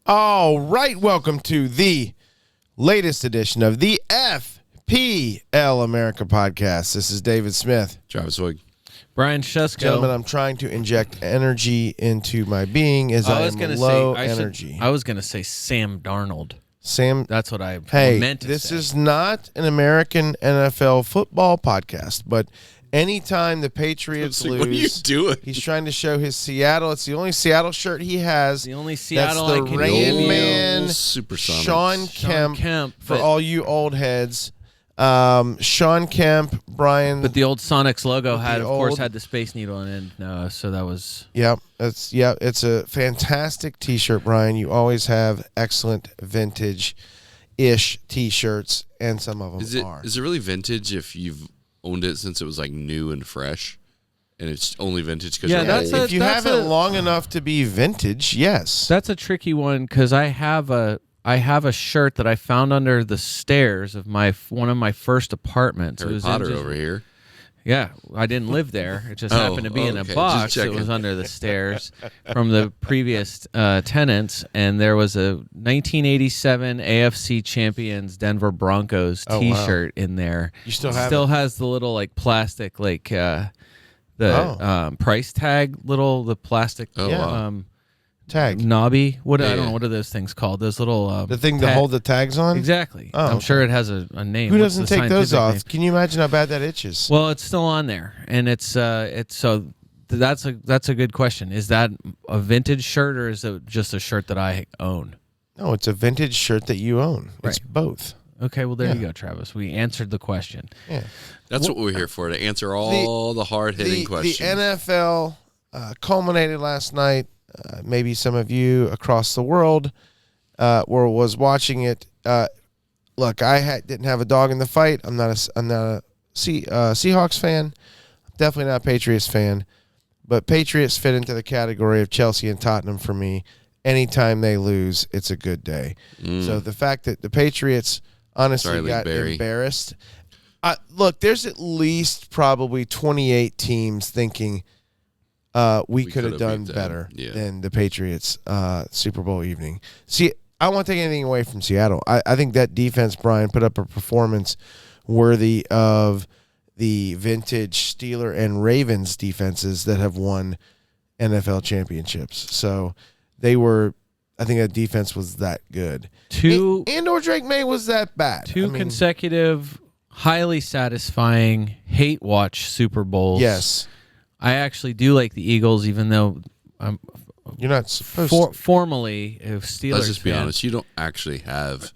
All right, welcome to the latest edition of the FPL America podcast. This is David Smith. Travis Wig. Brian Shusko. Gentlemen, I'm trying to inject energy into my being as I am low energy. I was going to say Sam Darnold. Sam, that's what I meant to this say. is not an American NFL football podcast, but anytime the Patriots lose, what are you doing? He's trying to show his Seattle. It's the only Seattle shirt he has. The only Seattle That's I the can Rain give you. Man, Supersonics. Sean Kemp for but- all you old heads. Sean Kemp, Brian. But the old Sonics logo the course, old- had the Space Needle in it, so that was... It's a fantastic T-shirt, Brian. You always have excellent vintage-ish T-shirts, and some of them are. Is it really vintage if you've owned it since it was like new and fresh, and it's only vintage because Yeah, you're that's old? If you have it long enough to be vintage, yes. That's a tricky one because I have a shirt that I found under the stairs of one of my first apartments. Harry Potter over here. Yeah, I didn't live there. It just happened to be in a okay. box Just that was checking. under the stairs from the previous tenants, and there was a 1987 AFC champions Denver Broncos Oh, wow. T-shirt in there. You still have Still it? has the little like plastic price tag, the plastic Oh, Yeah. wow. Tag. knobby. I Yeah. don't know, what are those things called? Those little The thing to hold the tags on? Exactly. Oh, I'm okay. sure it has a name. Who What's doesn't the take those scientific off? name? Can you imagine how bad that itches? Well, it's still on there, and it's so that's a good question. Is that a vintage shirt or is it just a shirt that I own? No, it's a vintage shirt that you own. It's Right. both. Okay, well there Yeah. you go, Travis. We answered the question. Yeah. That's what we're here for, to answer all the hard-hitting questions. The NFL culminated last night. Maybe some of you across the world was watching it. Look, I didn't have a dog in the fight. I'm not a Seahawks fan. Definitely not a Patriots fan. But Patriots fit into the category of Chelsea and Tottenham for me. Anytime they lose, it's a good day. So the fact that the Patriots honestly Sorry, got Barry. embarrassed. Look, there's at least probably 28 teams thinking we could have done beat them. better Yeah. than the Patriots Super Bowl evening. See, I don't want to take anything away from Seattle. I think that defense, Brian, put up a performance worthy of the vintage Steeler and Ravens defenses that have won NFL championships. So they were, I think that defense was that good. And/or Drake May was that bad. Two consecutive, highly satisfying hate watch Super Bowls. Yes. I actually do like the Eagles, even though I'm You're not supposed to. formally a Steelers Let's just be fan. honest. You don't actually have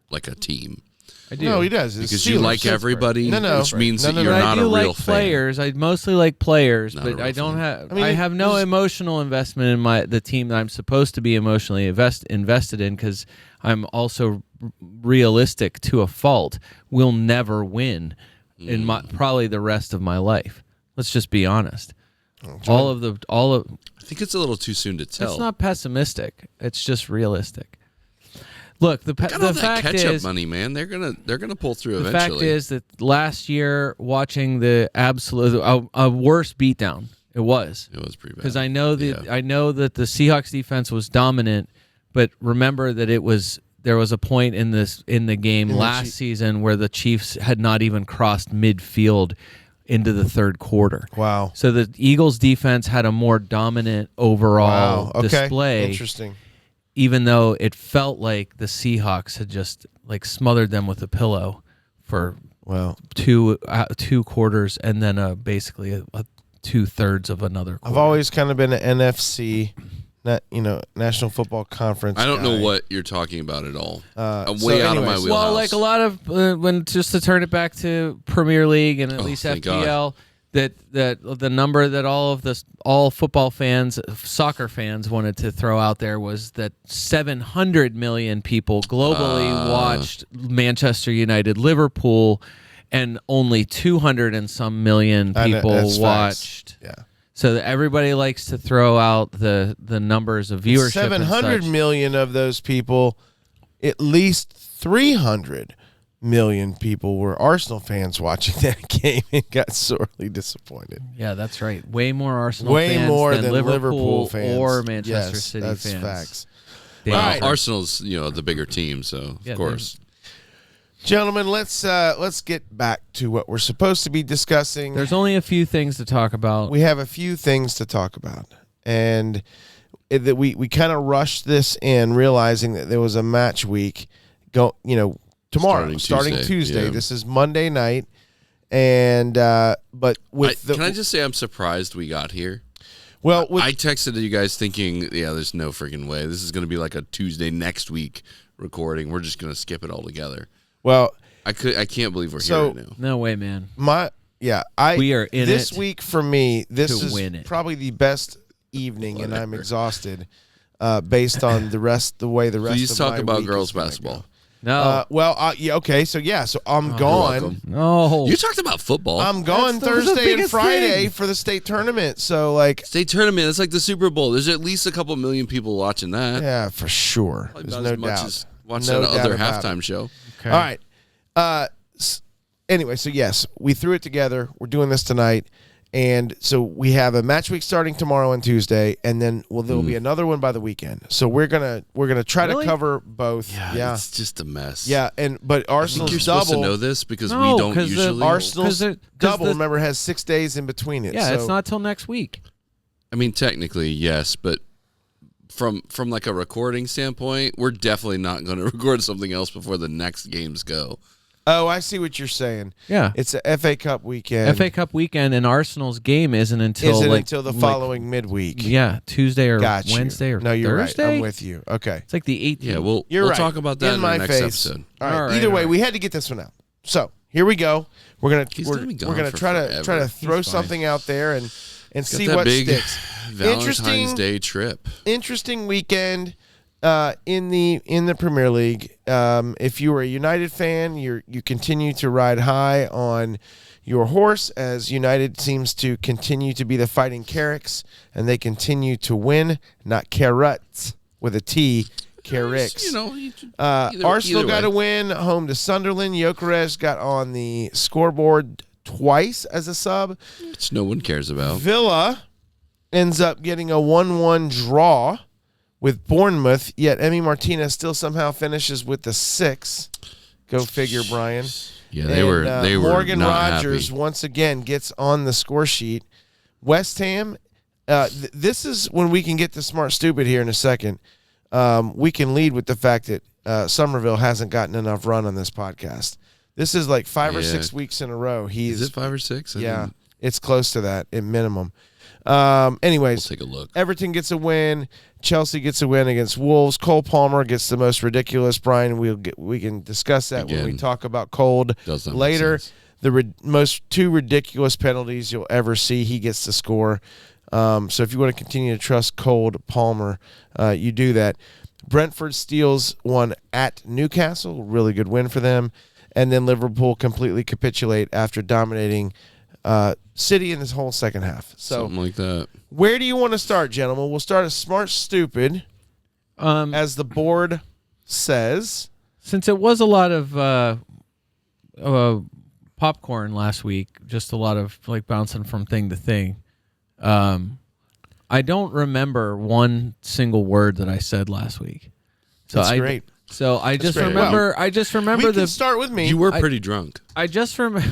like a team. I do. No, he does. It's Because you Steelers. like everybody, No. which means that No, you're But not I do a real like fan. players. I mostly like players, Not a but real I don't fan. have. I mean, I have no there's- emotional investment in the team that I'm supposed to be emotionally invested in because I'm also realistic to a fault. Will never win in probably the rest of my life. Let's just be honest. All of I think it's a little too soon to tell. it's not pessimistic. It's just realistic. Look, the Got all the that fact catch-up is, money, man. They're gonna pull through the eventually. fact is that last year watching the absolute a worse beatdown it was it was pretty bad. because I know that Yeah. I know that the Seahawks defense was dominant, but remember that there was a point in the game In the last season where the Chiefs had not even crossed midfield into the third quarter. Wow. So the Eagles defense had a more dominant overall Wow. Okay. display. Interesting. Even though it felt like the Seahawks had just like smothered them with a pillow for Well, two quarters and then basically a 2/3 of another quarter. I've always kind of been an NFC, National Football Conference. I don't know guy. what you're talking about at all. I'm so way out of my anyways- wheelhouse. well, like a lot of when just to turn it back to Premier League and at least thank FPL, that the number that all football fans, soccer fans wanted to throw out there was that 700 million people globally watched Manchester United Liverpool, and only 200 and some million I know, people that's facts. watched. Yeah. So that everybody likes to throw out the numbers of viewership. 700 million of those people, at least 300 million people were Arsenal fans watching that game and got sorely disappointed. Yeah, that's right. Way more Arsenal Way fans more than than Liverpool fans or Manchester Yes, City that's fans. facts. Damn. All right. Arsenal's the bigger team, so Yeah, of course. Gentlemen, let's get back to what we're supposed to be discussing. There's only a few things to talk about. We have a few things to talk about, and that we kind of rushed this in, realizing that there was a match week. Tomorrow, starting Tuesday. Yeah. This is Monday night, and but with can I just say I'm surprised we got here. Well, I texted you guys thinking, there's no freaking way. This is going to be like a Tuesday next week recording. We're just going to skip it all together. Well, I can't believe we're here right now. No way, man. We are in this it week for me. This to is win it. probably the best evening, and I'm Whatever. exhausted based on the way the rest Please of talk my about week girls is gonna basketball. go. No. Okay. So I'm You're gone. welcome. No. You talked about football. I'm gone That's the Thursday and biggest Friday thing. for the state tournament. So State tournament. It's like the Super Bowl. There's at least a couple million people watching that. yeah, for sure. Probably There's about no as much doubt. as watching No that other doubt about it. halftime show. Okay. All right. Anyway, so yes, we threw it together. We're doing this tonight. And so we have a match week starting tomorrow and Tuesday, and then there'll be another one by the weekend. So we're gonna try to cover both. Yeah. It's just a mess. Yeah, but I think Arsenal's you're supposed to double. know this because No, we don't 'cause the usually. Arsenal's 'Cause double, the- remember, has 6 days in between it. Yeah, so it's not till next week. I mean, technically, yes, but from like a recording standpoint, we're definitely not going to record something else before the next games go. Oh, I see what you're saying. Yeah. It's a FA Cup weekend. FA Cup weekend, and Arsenal's game isn't until until the following midweek. Yeah, Tuesday or Got you. Wednesday or no, you're Thursday. right. I'm with you. Okay. It's like the 18th. Yeah, we'll You're right. talk about that in in my our next face. episode. All right. All right, Either way, all we had to get this one out. So here we go. We're gonna He's we're, gonna be gone we're gonna for try forever. to throw He's fine. something out there and see Got that what big sticks. Valentine's Day trip. Interesting weekend in the Premier League. If you were a United fan, you continue to ride high on your horse as United seems to continue to be the fighting Carricks, and they continue to win, not carrots with a T. Carricks. Arsenal got a win home to Sunderland. Gyökeres got on the scoreboard twice as a sub. Which no one cares about. Villa ends up getting a 1-1 draw with Bournemouth, yet Emi Martinez still somehow finishes with the 6. Go figure, Brian. Yeah, they were Morgan not Rogers happy. once again gets on the score sheet. West Ham, this is when we can get to smart stupid here in a second. We can lead with the fact that Somerville hasn't gotten enough run on this podcast. This is like 5 or 6 weeks in a row. Is it 5 or 6? Yeah, it's close to that at minimum. Anyways, We'll take a look. Everton gets a win. Chelsea gets a win against Wolves. Cole Palmer gets the most ridiculous. Brian, we can discuss that when we Again, talk about Cold does not make later. sense. The most 2 ridiculous penalties you'll ever see. He gets the score. So if you want to continue to trust Cold Palmer, you do that. Brentford steals one at Newcastle. Really good win for them. And then Liverpool completely capitulate after dominating City in this whole second half. So Something like that. where do you want to start, gentlemen? We'll start at smart stupid, as the board says. Since it was a lot of popcorn last week, just a lot of like bouncing from thing to thing. I don't remember one single word that I said last week. So That's great. So I just great. remember. I just remember We the. can start with me. You were pretty drunk. I just remember.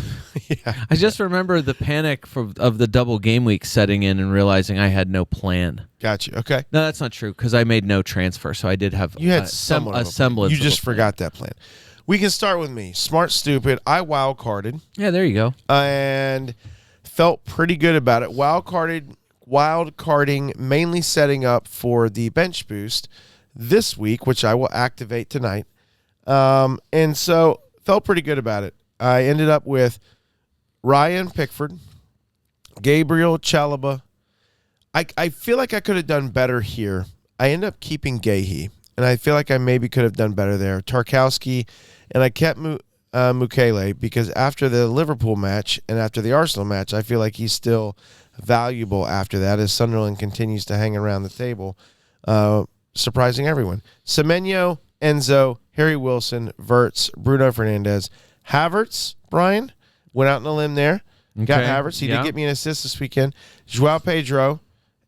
Yeah. I just remember the panic of the double game week setting in and realizing I had no plan. Gotcha. Okay. No, that's not true because I made no transfer, so I did have. You had a somewhat of a plan. semblance. You of just a plan. forgot that plan. We can start with me. Smart stupid. I wild carded Yeah, there you go. and felt pretty good about it. Wild carding, mainly setting up for the bench boost this week, which I will activate tonight. And so felt pretty good about it. I ended up with Ryan Pickford, Gabriel Chalobah. I feel like I could have done better here. I ended up keeping Gahey, and I feel like I maybe could have done better there. Tarkowski, and I kept Mukele because after the Liverpool match and after the Arsenal match, I feel like he's still valuable after that as Sunderland continues to hang around the table, surprising everyone. Semenyo, Enzo, Harry Wilson, Wirtz, Bruno Fernandes, Havertz, Brian, went out on a limb there. Got Okay, Havertz. He yeah. did get me an assist this weekend. Joao Pedro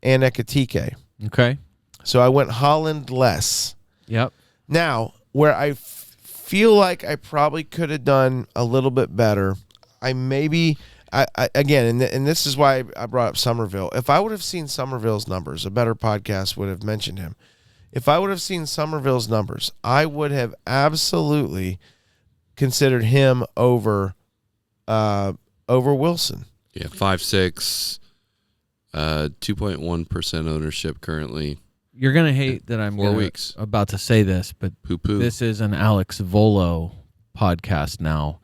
and Ekatike. Okay. So I went Holland less. Yep. Now, where I feel like I probably could have done a little bit better, again, and this is why I brought up Somerville. If I would have seen Somerville's numbers, a better podcast would have mentioned him. If I would have seen Somerville's numbers, I would have absolutely considered him over Wilson. Yeah, 5'6", 2.1% ownership currently. You're gonna hate that I'm 4 weeks. about to say this, but Poo-poo. this is an Alex Volo podcast now.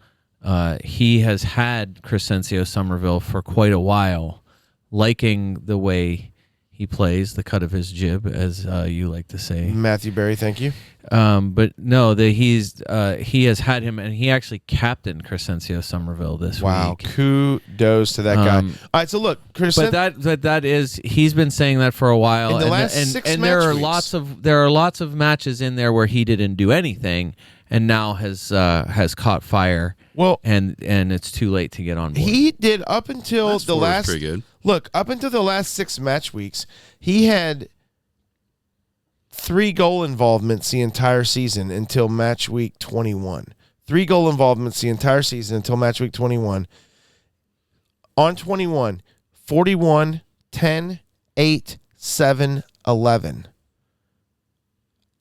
He has had Crescencio Somerville for quite a while, liking the way he plays, the cut of his jib, as you like to say. Matthew Berry, thank you. But no, he has had him, and he actually captained Crescencio Somerville this Wow, week. kudos to that guy. All right, so look, But that is he's been saying that for a while. In the and last and, 6 and match there are weeks. lots of matches in there where he didn't do anything, and now has caught fire. Well, and it's too late to get on board. he did up until Last the four was last. pretty good. Look, up until the last 6 match weeks, he had 3 goal involvements the entire season until match week 21. 3 goal involvements the entire season until match week 21. On 21, 41, 10, 8, 7, 11.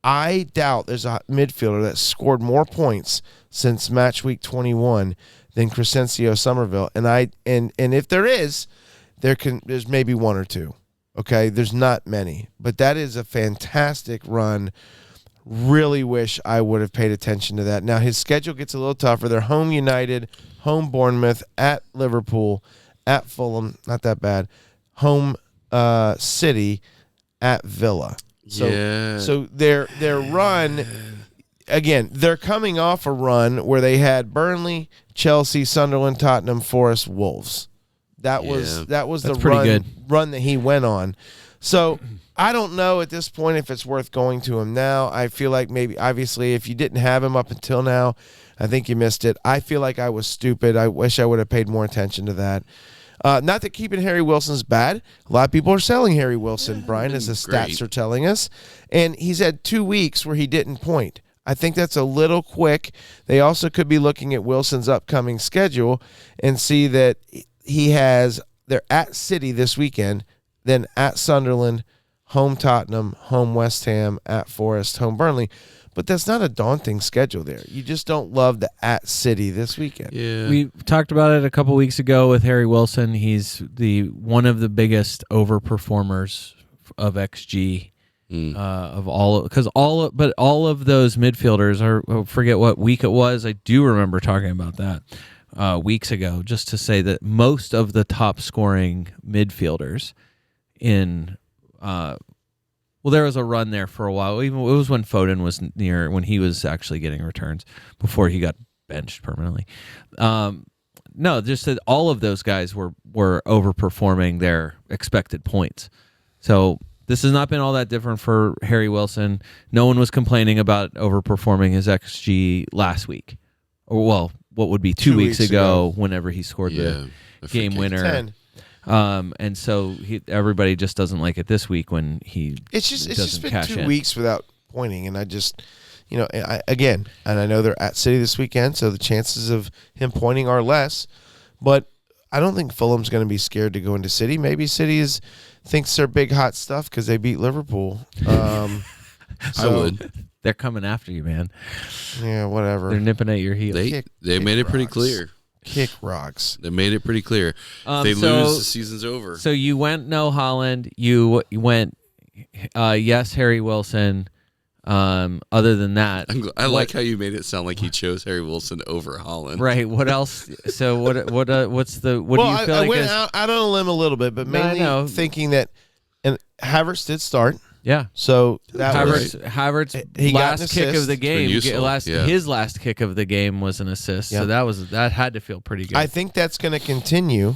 I doubt there's a midfielder that scored more points since match week 21 than Crescencio Somerville. And if there is, there's maybe 1 or 2. Okay, there's not many, but that is a fantastic run. Really wish I would have paid attention to that. Now his schedule gets a little tougher. They're home United, home Bournemouth, at Liverpool, at Fulham, not that bad. Home City, at Villa. So their run, again, they're coming off a run where they had Burnley, Chelsea, Sunderland, Tottenham, Forest, Wolves. That was the run that he went on. So I don't know at this point if it's worth going to him now. I feel like maybe, obviously, if you didn't have him up until now, I think you missed it. I feel like I was stupid. I wish I would have paid more attention to that. Not that keeping Harry Wilson's bad. A lot of people are selling Harry Wilson, Brian, as the stats are telling us. And he's had 2 weeks where he didn't point. I think that's a little quick. They also could be looking at Wilson's upcoming schedule and see that they're at City this weekend, then at Sunderland, home Tottenham, home West Ham, at Forest, home Burnley. But that's not a daunting schedule there. You just don't love the at City this weekend. Yeah. We talked about it a couple weeks ago with Harry Wilson. He's one of the biggest overperformers of XG of all of those midfielders I forget what week it was. I do remember talking about that weeks ago, just to say that most of the top scoring midfielders there was a run there for a while. Even it was when Foden was when he was actually getting returns before he got benched permanently. No, just that all of those guys were overperforming their expected points. So this has not been all that different for Harry Wilson. No one was complaining about overperforming his XG last week, or well, what would be 2 weeks ago, whenever he scored the game winner. 10. And so everybody just doesn't like it this week when It's just been cash 2 in. weeks without pointing, and I just, and I know they're at City this weekend, so the chances of him pointing are less. But I don't think Fulham's going to be scared to go into City. Maybe City thinks they're big hot stuff because they beat Liverpool. I would. They're coming after you, man. Yeah, whatever. They're nipping at your heels. They made it pretty rocks. clear. Kick rocks. They made it pretty clear. If they lose, the season's over. So you went no Holland. You went yes Harry Wilson. Other than that, I like how you made it sound like he chose Harry Wilson over Holland. right? What else? So what do you feel I like? went out on a limb a little bit, but mainly thinking that, and Havertz did start. Yeah. So that Havertz he got an last kick assist. of the game. Useful. His last kick of the game was an assist. Yeah. So that had to feel pretty good. I think that's going to continue,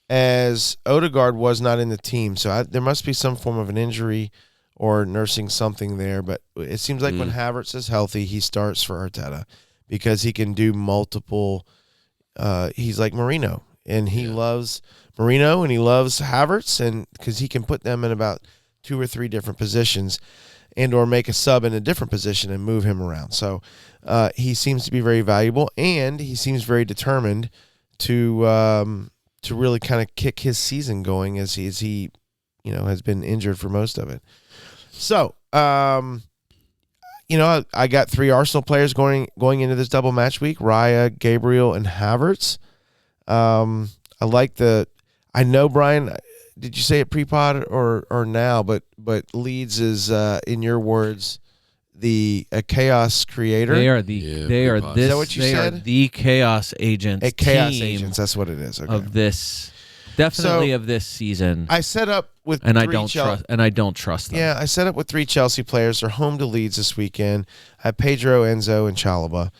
as Odegaard was not in the team. So there must be some form of an injury or nursing something there. But it seems like when Havertz is healthy, he starts for Arteta because he can do multiple. He's like Mourinho, and he loves Mourinho, and he loves Havertz, and because he can put them in about 2 or 3 different positions. and or make a sub in a different position and move him around. So he seems to be very valuable, and he seems very determined to really kind of kick his season going as he has been injured for most of it. So I got 3 Arsenal players going into this double match week: Raya, Gabriel, and Havertz. I like I know, Brian, did you say it pre-pod or now? But Leeds is, in your words, a chaos creator. They are Is that what you said? Are the chaos agents. Chaos team agents. That's what it is. Okay. of this, definitely of this season. I set up with and I three don't trust them. Yeah, I set up with 3 Chelsea players. They're home to Leeds this weekend. I have Pedro, Enzo, and Chalobah.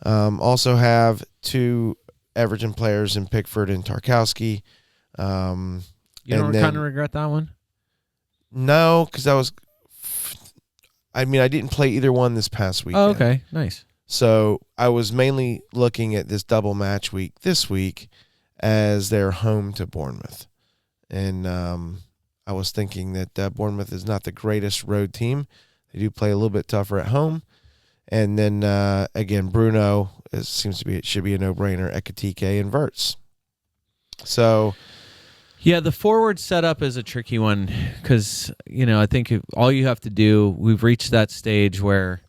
Also have 2 Everton players in Pickford and Tarkowski. You don't kind of regret that one? No, because I didn't play either one this past weekend. Oh, okay. Nice. So I was mainly looking at this double match week this week as they're home to Bournemouth. And I was thinking that Bournemouth is not the greatest road team. They do play a little bit tougher at home. And then, again, Bruno it should be a no-brainer. Ekitike and Wirtz. So... Yeah, the forward setup is a tricky one because, I think all you have to do, we've reached that stage where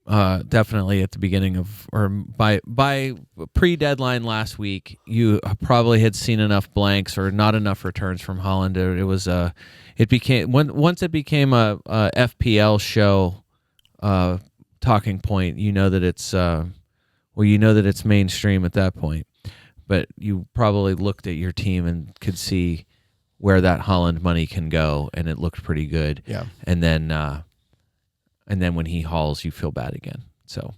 definitely at the beginning of, or by pre-deadline last week, you probably had seen enough blanks or not enough returns from Holland. Once it became a FPL show talking point, that it's mainstream at that point. But you probably looked at your team and could see where that Holland money can go, and it looked pretty good. Yeah. And then when he hauls, you feel bad again. So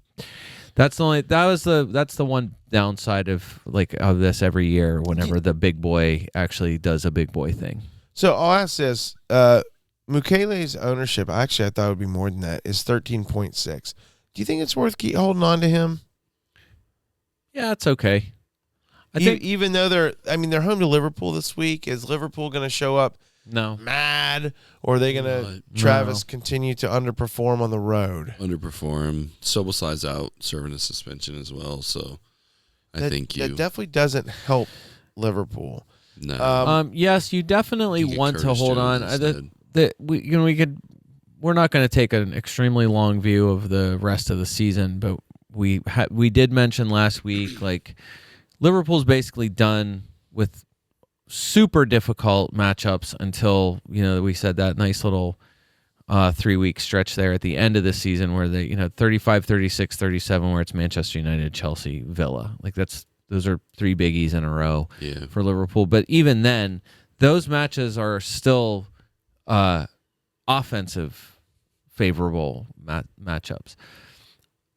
that's the one downside of this every year. Whenever the big boy actually does a big boy thing. So I'll ask this: Mukele's ownership, actually, I thought it would be more than that, is 13.6. Do you think it's worth holding on to him? Yeah, it's okay. I think even though they're home to Liverpool this week, is Liverpool going to show up mad, or are they going to Travis continue to underperform on the road? Underperform. Soboslai's out, serving a suspension as well. So I think that definitely doesn't help Liverpool. No. Yes, you definitely want to hold on. We're not going to take an extremely long view of the rest of the season, but we did mention last week Liverpool's basically done with super difficult matchups until we said that nice little 3-week stretch there at the end of the season where they 35, 36, 37 where it's Manchester United, Chelsea, Villa. Those are 3 biggies in a row for Liverpool. But even then, those matches are still offensive favorable matchups.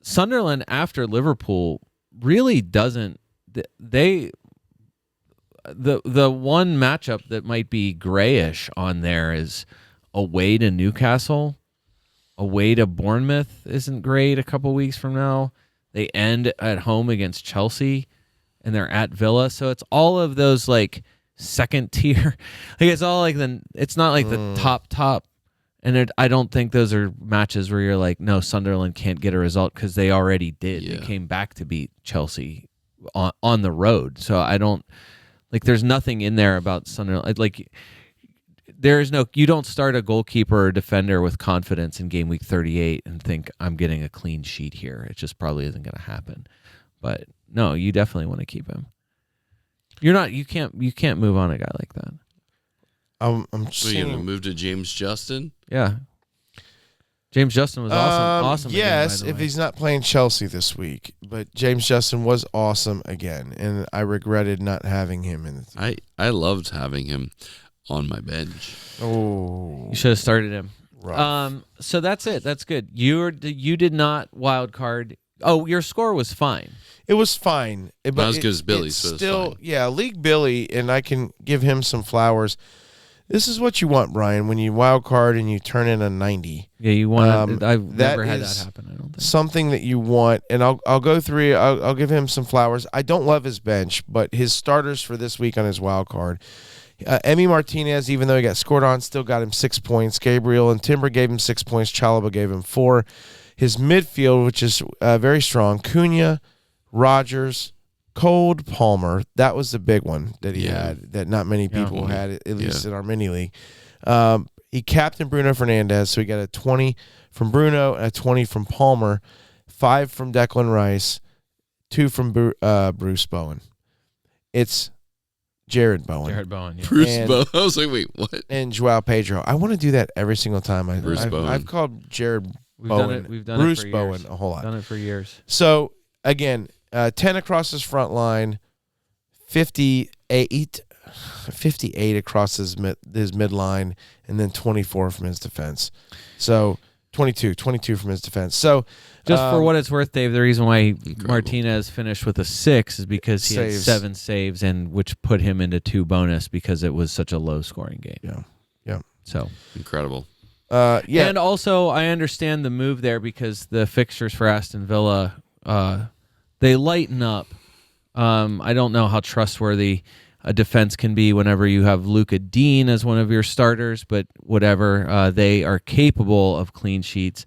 Sunderland after Liverpool really doesn't. The one matchup that might be grayish on there is away to Newcastle, away to Bournemouth isn't great a couple weeks from now. They end at home against Chelsea, and they're at Villa. So it's all of those second tier. It's all it's not the top. And I don't think those are matches where you're no, Sunderland can't get a result because they already did. Yeah. They came back to beat Chelsea on the road. So I don't there's nothing in there about Sunderland. You don't start a goalkeeper or defender with confidence in game week 38 and think I'm getting a clean sheet here. It just probably isn't going to happen. But no, you definitely want to keep him. You can't move on a guy like that. Are you going to move to James Justin? Yeah. James Justin was awesome. Yes, again, if he's not playing Chelsea this week. But James Justin was awesome again, and I regretted not having him in the team. I loved having him on my bench. Oh. You should have started him. Rough. So that's it. That's good. You did not wild card. Oh, your score was fine. It was fine. Not as good as Billy's, so still, League Billy, and I can give him some flowers. This is what you want, Brian, when you wild card and you turn in a 90. Yeah, you want. I've never had that happen. I don't think something that you want, and I'll go through. I'll give him some flowers. I don't love his bench, but his starters for this week on his wild card, Emi Martinez, even though he got scored on, still got him 6 points. Gabriel and Timber gave him 6 points. Chalaba gave him 4. His midfield, which is very strong, Cunha, Rogers, Cold, Palmer. That was the big one that he had that not many people had, at least in our mini league. He captained Bruno Fernandes, so he got a 20 from Bruno and a 20 from Palmer, 5 from Declan Rice, 2 from Bruce Bowen. It's Jared Bowen. Jared Bowen. Yeah. Bruce Bowen. I was like, wait, what? And Joao Pedro. I want to do that every single time. Bruce Bowen. I've called Jared We've Bowen. We've done Bruce it for Bowen years. a whole lot. Done it for years. So, again, 10 across his front line, 58 across his midline, and then 24 from his defense. So, 22 from his defense. So, just for what it's worth, Dave, the reason why Incredible. Martinez finished with a 6 is because he had 7 saves, and which put him into 2 bonus because it was such a low-scoring game. Yeah. So Incredible. Yeah. And also, I understand the move there because the fixtures for Aston Villa, they lighten up. I don't know how trustworthy a defense can be whenever you have Luka Dean as one of your starters, but whatever. They are capable of clean sheets.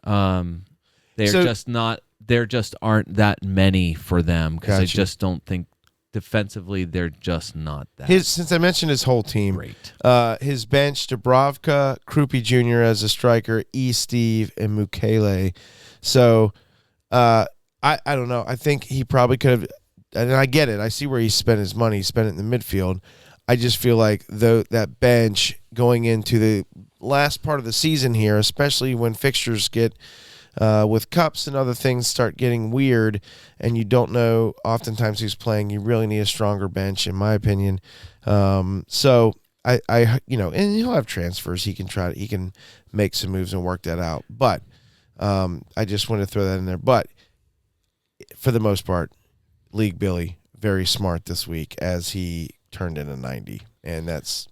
They're just not. There just aren't that many for them because I just don't think defensively they're just not that. Since I mentioned his whole team, great. His bench: Dubravka, Krupi Jr. as a striker, Steve, and Mukele. So, I don't know. I think he probably could have. And I get it. I see where he spent his money. He spent it in the midfield. I just feel like that bench going into the last part of the season here, especially when fixtures get with cups and other things start getting weird, and you don't know oftentimes who's playing. You really need a stronger bench, in my opinion. So I and he'll have transfers. He can make some moves and work that out. But I just wanted to throw that in there. But for the most part, League Billy very smart this week as he turned in a 90, and that's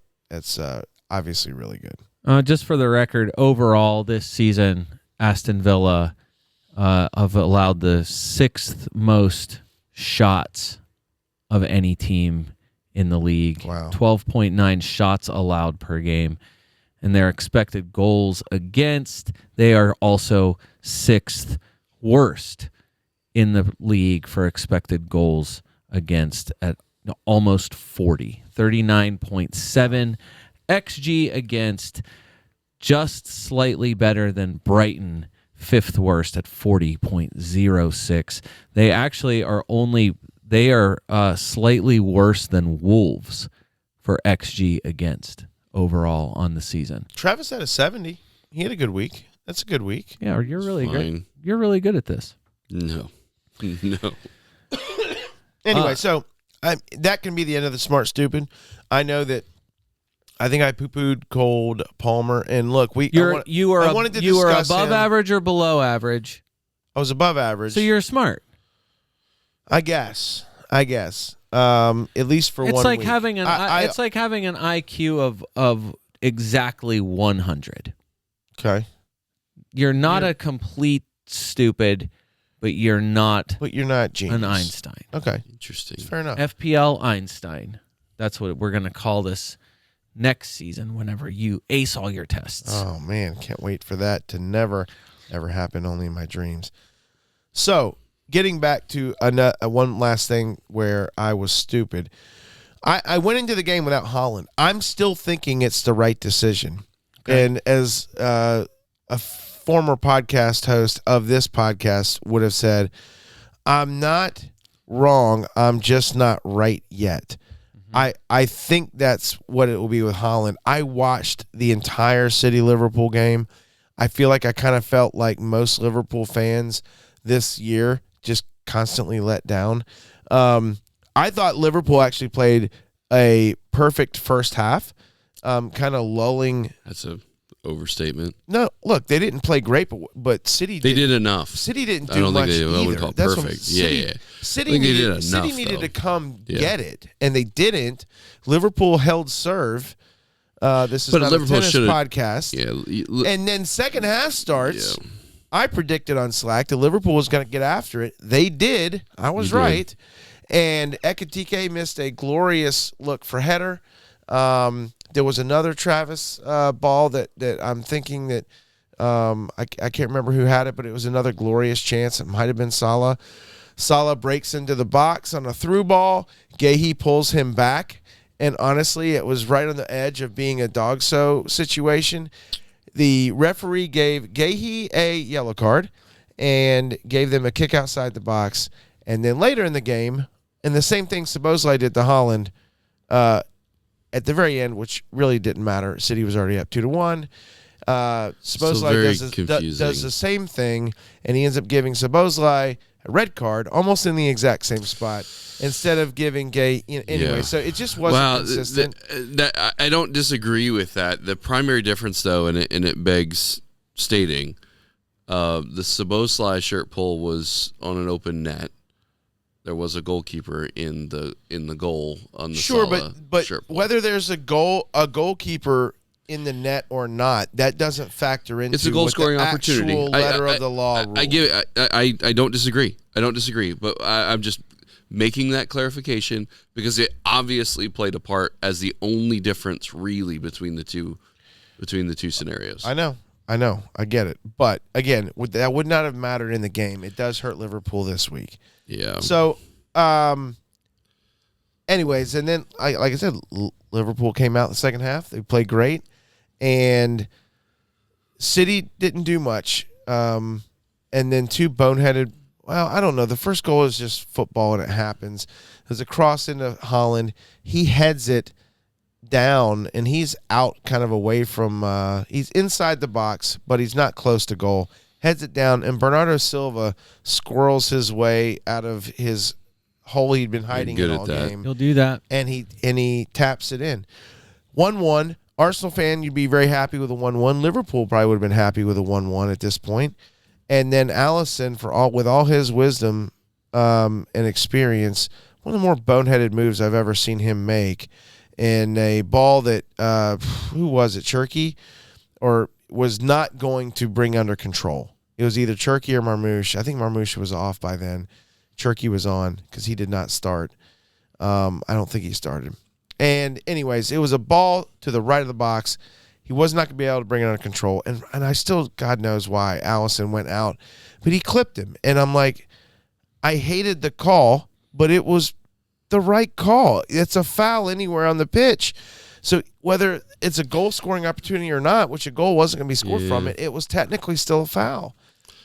obviously really good. Just for the record, overall this season, Aston Villa have allowed the 6th most shots of any team in the league. Wow. 12.9 shots allowed per game. And their expected goals against, they are also 6th worst in the league for expected goals against at almost 40. 39.7 XG against, just slightly better than Brighton, 5th worst at 40.06. They actually are slightly worse than Wolves for XG against overall on the season. Travis had a 70. He had a good week. That's a good week. Yeah, you're really Fine. good. You're really good at this. No. Anyway, so that can be the end of the smart stupid. I know that. I think I poo-pooed Cold, Palmer, and look, You are above him. average or below average. I was above average. So you're smart. I guess. At least for It's one like week. having an it's like having an IQ of exactly 100. Okay. You're not a complete stupid, but you're not But you're not genius. an Einstein. Okay. Interesting. Fair enough. FPL Einstein. That's what we're going to call this next season whenever you ace all your tests. Oh, man. Can't wait for that to never, ever happen, only in my dreams. So, getting back to one last thing where I was stupid. I went into the game without Haaland. I'm still thinking it's the right decision. Okay. And as a former podcast host of this podcast would have said, I'm not wrong. I'm just not right yet. I think that's what it will be with Haaland. I watched the entire City-Liverpool game. I feel like I kind of felt like most Liverpool fans this year just constantly let down. I thought Liverpool actually played a perfect first half, kind of lulling. That's a overstatement. No, look, they didn't play great, but City did enough. City didn't do I don't much think they either. would call it That's what perfect. City, Yeah. City I think they needed, did enough, City needed though. to come Yeah. get it, and they didn't. Liverpool held serve. This is But not Liverpool a tennis should've- podcast. Yeah. And then second half starts. Yeah. I predicted on Slack that Liverpool was going to get after it. They did. I was right. And Ekitike missed a glorious look for header. There was another Travis ball that I'm thinking that I can't remember who had it, but it was another glorious chance. It might have been Salah. Salah breaks into the box on a through ball. Gahey pulls him back. And honestly, it was right on the edge of being a dog-so situation. The referee gave Gahey a yellow card and gave them a kick outside the box. And then later in the game, and the same thing Szoboszlai did to Holland at the very end, which really didn't matter. City was already up 2-1. Szoboszlai does the same thing, and he ends up giving Szoboszlai a red card, almost in the exact same spot, instead of giving Gay. Anyway, so it just wasn't consistent. I don't disagree with that. The primary difference, though, and it begs stating, the Szoboszlai shirt pull was on an open net. There was a goalkeeper in the goal on the Salah but shirt pull. Whether there's a goalkeeper in the net or not, that doesn't factor into it's a goal scoring opportunity. Letter of the law rule. I don't disagree. But I'm just making that clarification because it obviously played a part as the only difference really between the two scenarios. I know. I get it. But again, that would not have mattered in the game. It does hurt Liverpool this week. Yeah. So, anyways, and then like I said, Liverpool came out in the second half. They played great. And City didn't do much. And then two boneheaded, well, I don't know. The first goal is just football, and it happens. There's a cross into Holland. He heads it down, and he's out kind of away from he's inside the box, but he's not close to goal. Heads it down, and Bernardo Silva squirrels his way out of his hole he'd been hiding in all game. He'll do that. And he taps it in. 1-1. Arsenal fan, you'd be very happy with a 1-1. Liverpool probably would have been happy with a 1-1 at this point. And then Alisson, with all his wisdom and experience, one of the more boneheaded moves I've ever seen him make. And a ball that, who was it, Cherky? Or was not going to bring under control. It was either Cherky or Marmoush. I think Marmoush was off by then. Cherky was on because he did not start. I don't think he started. And anyways, it was a ball to the right of the box. He was not going to be able to bring it under control. And I still, God knows why, Alisson went out. But he clipped him. And I'm like, I hated the call, but it was the right call. It's a foul anywhere on the pitch. So whether it's a goal-scoring opportunity or not, which a goal wasn't going to be scored from it, it was technically still a foul.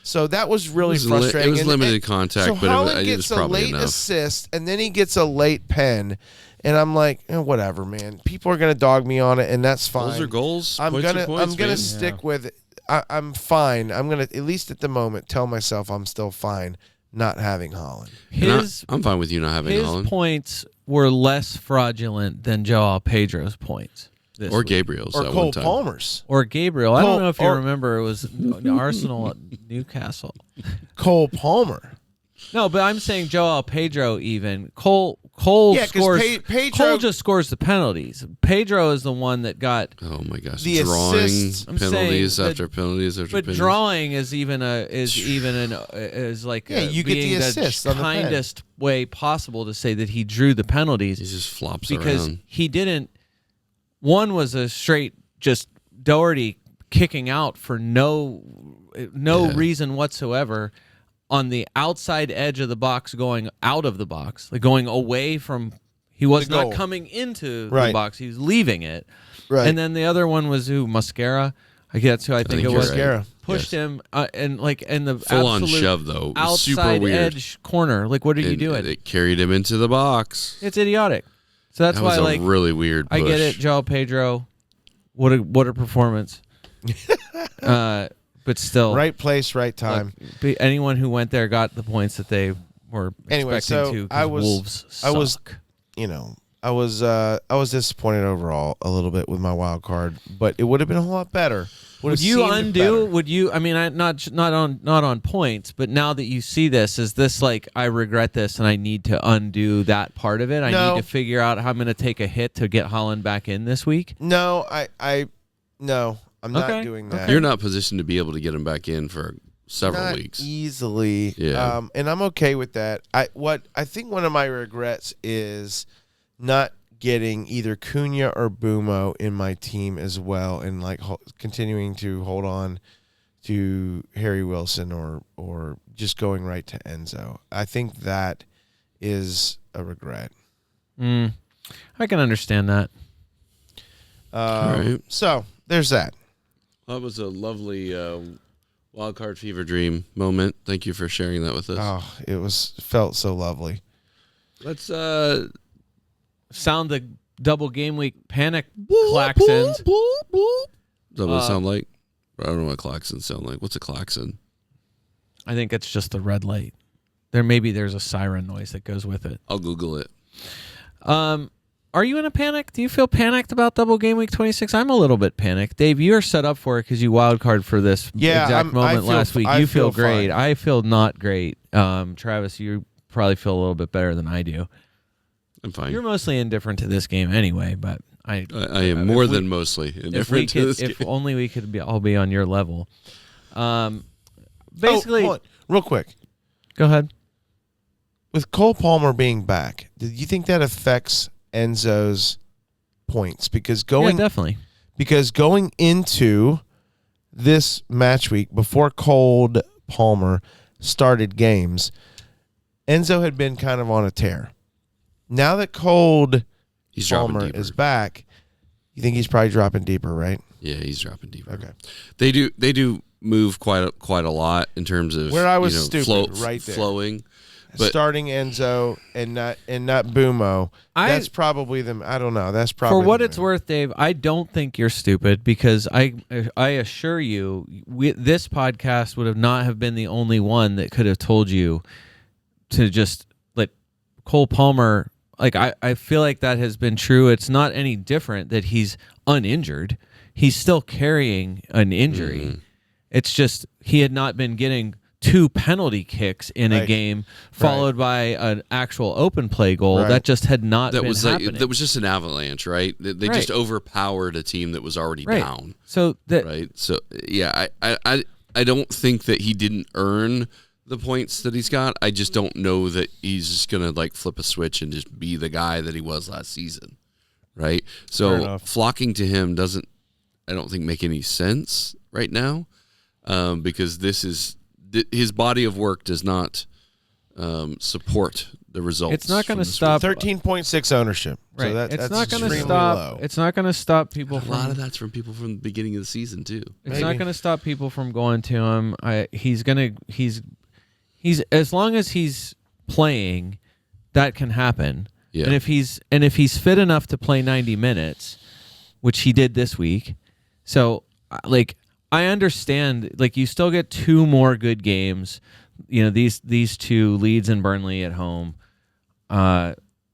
So that was really frustrating. It was limited contact, so but Holland it was gets probably a late enough. assist, and then he gets a late pen. And I'm like, whatever, man. People are gonna dog me on it, and that's fine. Those are goals. I'm points, gonna stick with it. I'm fine. I'm gonna, at least at the moment, tell myself I'm still fine not having Holland. I'm fine with you not having Holland. His points were less fraudulent than Joao Pedro's points. Or Gabriel's or at Cole one time. Palmer's. Or Gabriel. I don't know if you remember. It was Arsenal at Newcastle. Cole Palmer. No, but I'm saying Joao Pedro even. Cole scores. Cole just scores the penalties. Pedro is the one that got. Oh my gosh! The drawing assists. penalties after penalties after but penalties. drawing is you get the assist on the kindest way possible to say that he drew the penalties. He just flops because around. he didn't. One was a straight just Doherty kicking out for no reason whatsoever. On the outside edge of the box, going out of the box, like going away from, he was not coming into the box, he was leaving it. Right. And then the other one was Mascara. I guess who I think it was. Mascara. Pushed him and the full on shove though. It was super outside weird. edge corner. Like, what are you doing? It carried him into the box. It's idiotic. So that's why, was a really weird push. I get it, Joao Pedro. What a performance. But still, right place, right time. Look, anyone who went there got the points that they were expecting to. Wolves suck. I was disappointed overall a little bit with my wild card, but it would have been a whole lot better. Would you undo? Would you? I mean, not on points, but now that you see this, is this like I regret this and I need to undo that part of it? I need to figure out how I'm going to take a hit to get Holland back in this week. No, I'm not doing that. You're not positioned to be able to get him back in for several weeks easily. And I'm okay with that. I think one of my regrets is not getting either Cunha or Bumo in my team as well, and like continuing to hold on to Harry Wilson or just going right to Enzo. I think that is a regret. I can understand that. All right. So there's that. That was a lovely wild card fever dream moment. Thank you for sharing that with us. Oh, felt so lovely. Let's sound the double game week panic klaxons. Is that what it sound like? I don't know what klaxons sound like. What's a klaxon? I think it's just the red light. There's a siren noise that goes with it. I'll Google it. Are you in a panic? Do you feel panicked about double game week 26? I'm a little bit panicked. Dave, you are set up for it because you wild card for this exact moment last week. You feel great. Fine. I feel not great. Travis, you probably feel a little bit better than I do. I'm fine. You're mostly indifferent to this game anyway, but I am more than mostly indifferent to this game. If only we could all be on your level. Basically, hold on, real quick. Go ahead. With Cole Palmer being back, do you think that affects Enzo's points? Because definitely. Because going into this match week before Cole Palmer started games, Enzo had been kind of on a tear. Now that Cold Palmer is back, you think he's probably dropping deeper, right? Yeah, he's dropping deeper. Okay. They do move quite a lot in terms of where I was stupid right there. Flowing. But starting Enzo and not Bumo. That's probably I don't know. That's probably for what it's worth, Dave. I don't think you're stupid because I assure you, this podcast would not have been the only one that could have told you to just let Cole Palmer. Like I feel like that has been true. It's not any different that he's uninjured. He's still carrying an injury. Mm-hmm. It's just he had not been getting 2 penalty kicks in a game, followed by an actual open play goal. Right. That just had not been happening. That was just an avalanche, right? They just overpowered a team that was already down. So yeah, I don't think that he didn't earn the points that he's got. I just don't know that he's just gonna like flip a switch and just be the guy that he was last season, right? So flocking to him doesn't, I don't think, make any sense right now, because his body of work does not support the results. It's not going to stop 13.6 ownership. Right. So it's that's not going to extremely stop. low. It's not going to stop people. A lot of that's from people from the beginning of the season too. It's not going to stop people from going to him. He's as long as he's playing, that can happen. Yeah. And if he's fit enough to play 90 minutes, which he did this week, so like. I understand, like, you still get 2 more good games. You know, these 2 Leeds and Burnley at home,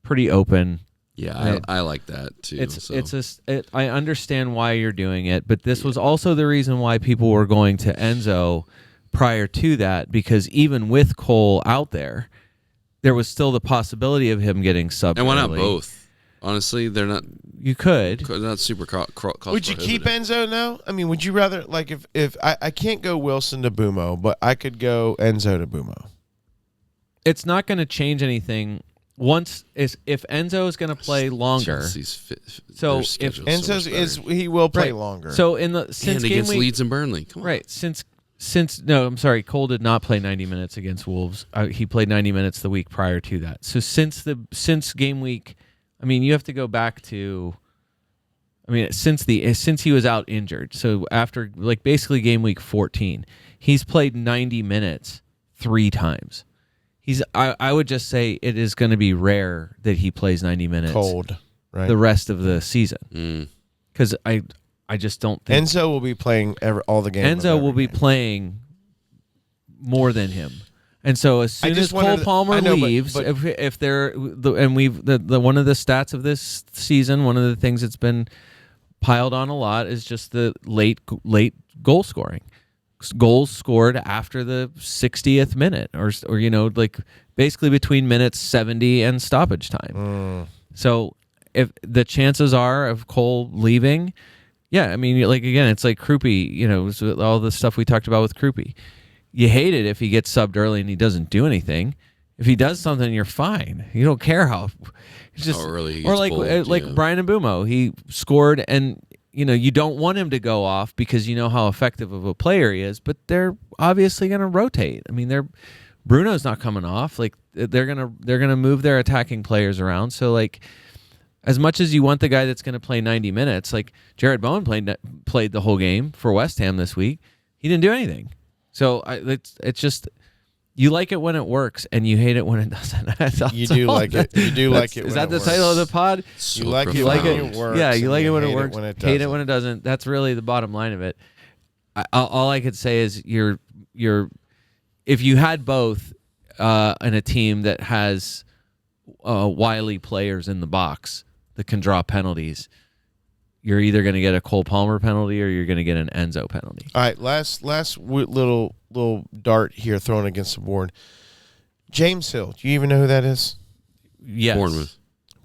pretty open. Yeah, I like that too. I understand why you're doing it, but this was also the reason why people were going to Enzo prior to that, because even with Cole out there was still the possibility of him getting subbed. And why not both? Honestly, they're not. You could. They're not super cost. Would you keep Enzo now? I mean, would you rather, like, if I can't go Wilson to Bumo, but I could go Enzo to Bumo? It's not going to change anything. If Enzo is going to play longer, so if Enzo he will play longer. So since game against week, Leeds and Burnley, come on. Right? I'm sorry, Cole did not play 90 minutes against Wolves. He played 90 minutes the week prior to that. So since game week. I mean, you have to go back to. I mean, since he was out injured, so after like basically game week 14, he's played 90 minutes 3 times. I would just say it is going to be rare that he plays 90 minutes right? The rest of the season, because I just don't think Enzo will be playing all the games. Enzo will be playing more than him. And so as soon as Cole Palmer leaves, if they're and one of the stats of this season, one of the things that's been piled on a lot is just the late goal scoring. Goals scored after the 60th minute, or like basically between minutes 70 and stoppage time. So if the chances are of Cole leaving, yeah, I mean, like again, it's like Krupi, all the stuff we talked about with Krupi. You hate it if he gets subbed early and he doesn't do anything. If he does something, you're fine. You don't care how. It's just early he or gets pulled, like yeah. Brian Mbumo, he scored, and you don't want him to go off because you know how effective of a player he is. But they're obviously going to rotate. I mean, Bruno's not coming off. Like they're gonna move their attacking players around. So like, as much as you want the guy that's going to play 90 minutes, like Jared Bowen played the whole game for West Ham this week. He didn't do anything. So it's just. You like it when it works, and you hate it when it doesn't. You do like it. You do like it. Is when that it the works. title of the pod? So You like it like when it. it works. Yeah, you like it when it hate works. When it Hate it doesn't. when it doesn't. That's really the bottom line of it. All I could say is you're if you had both in a team that has wily players in the box that can draw penalties, you're either going to get a Cole Palmer penalty or you're going to get an Enzo penalty. All right, last little dart here thrown against the board. James Hill. Do you even know who that is? Yes.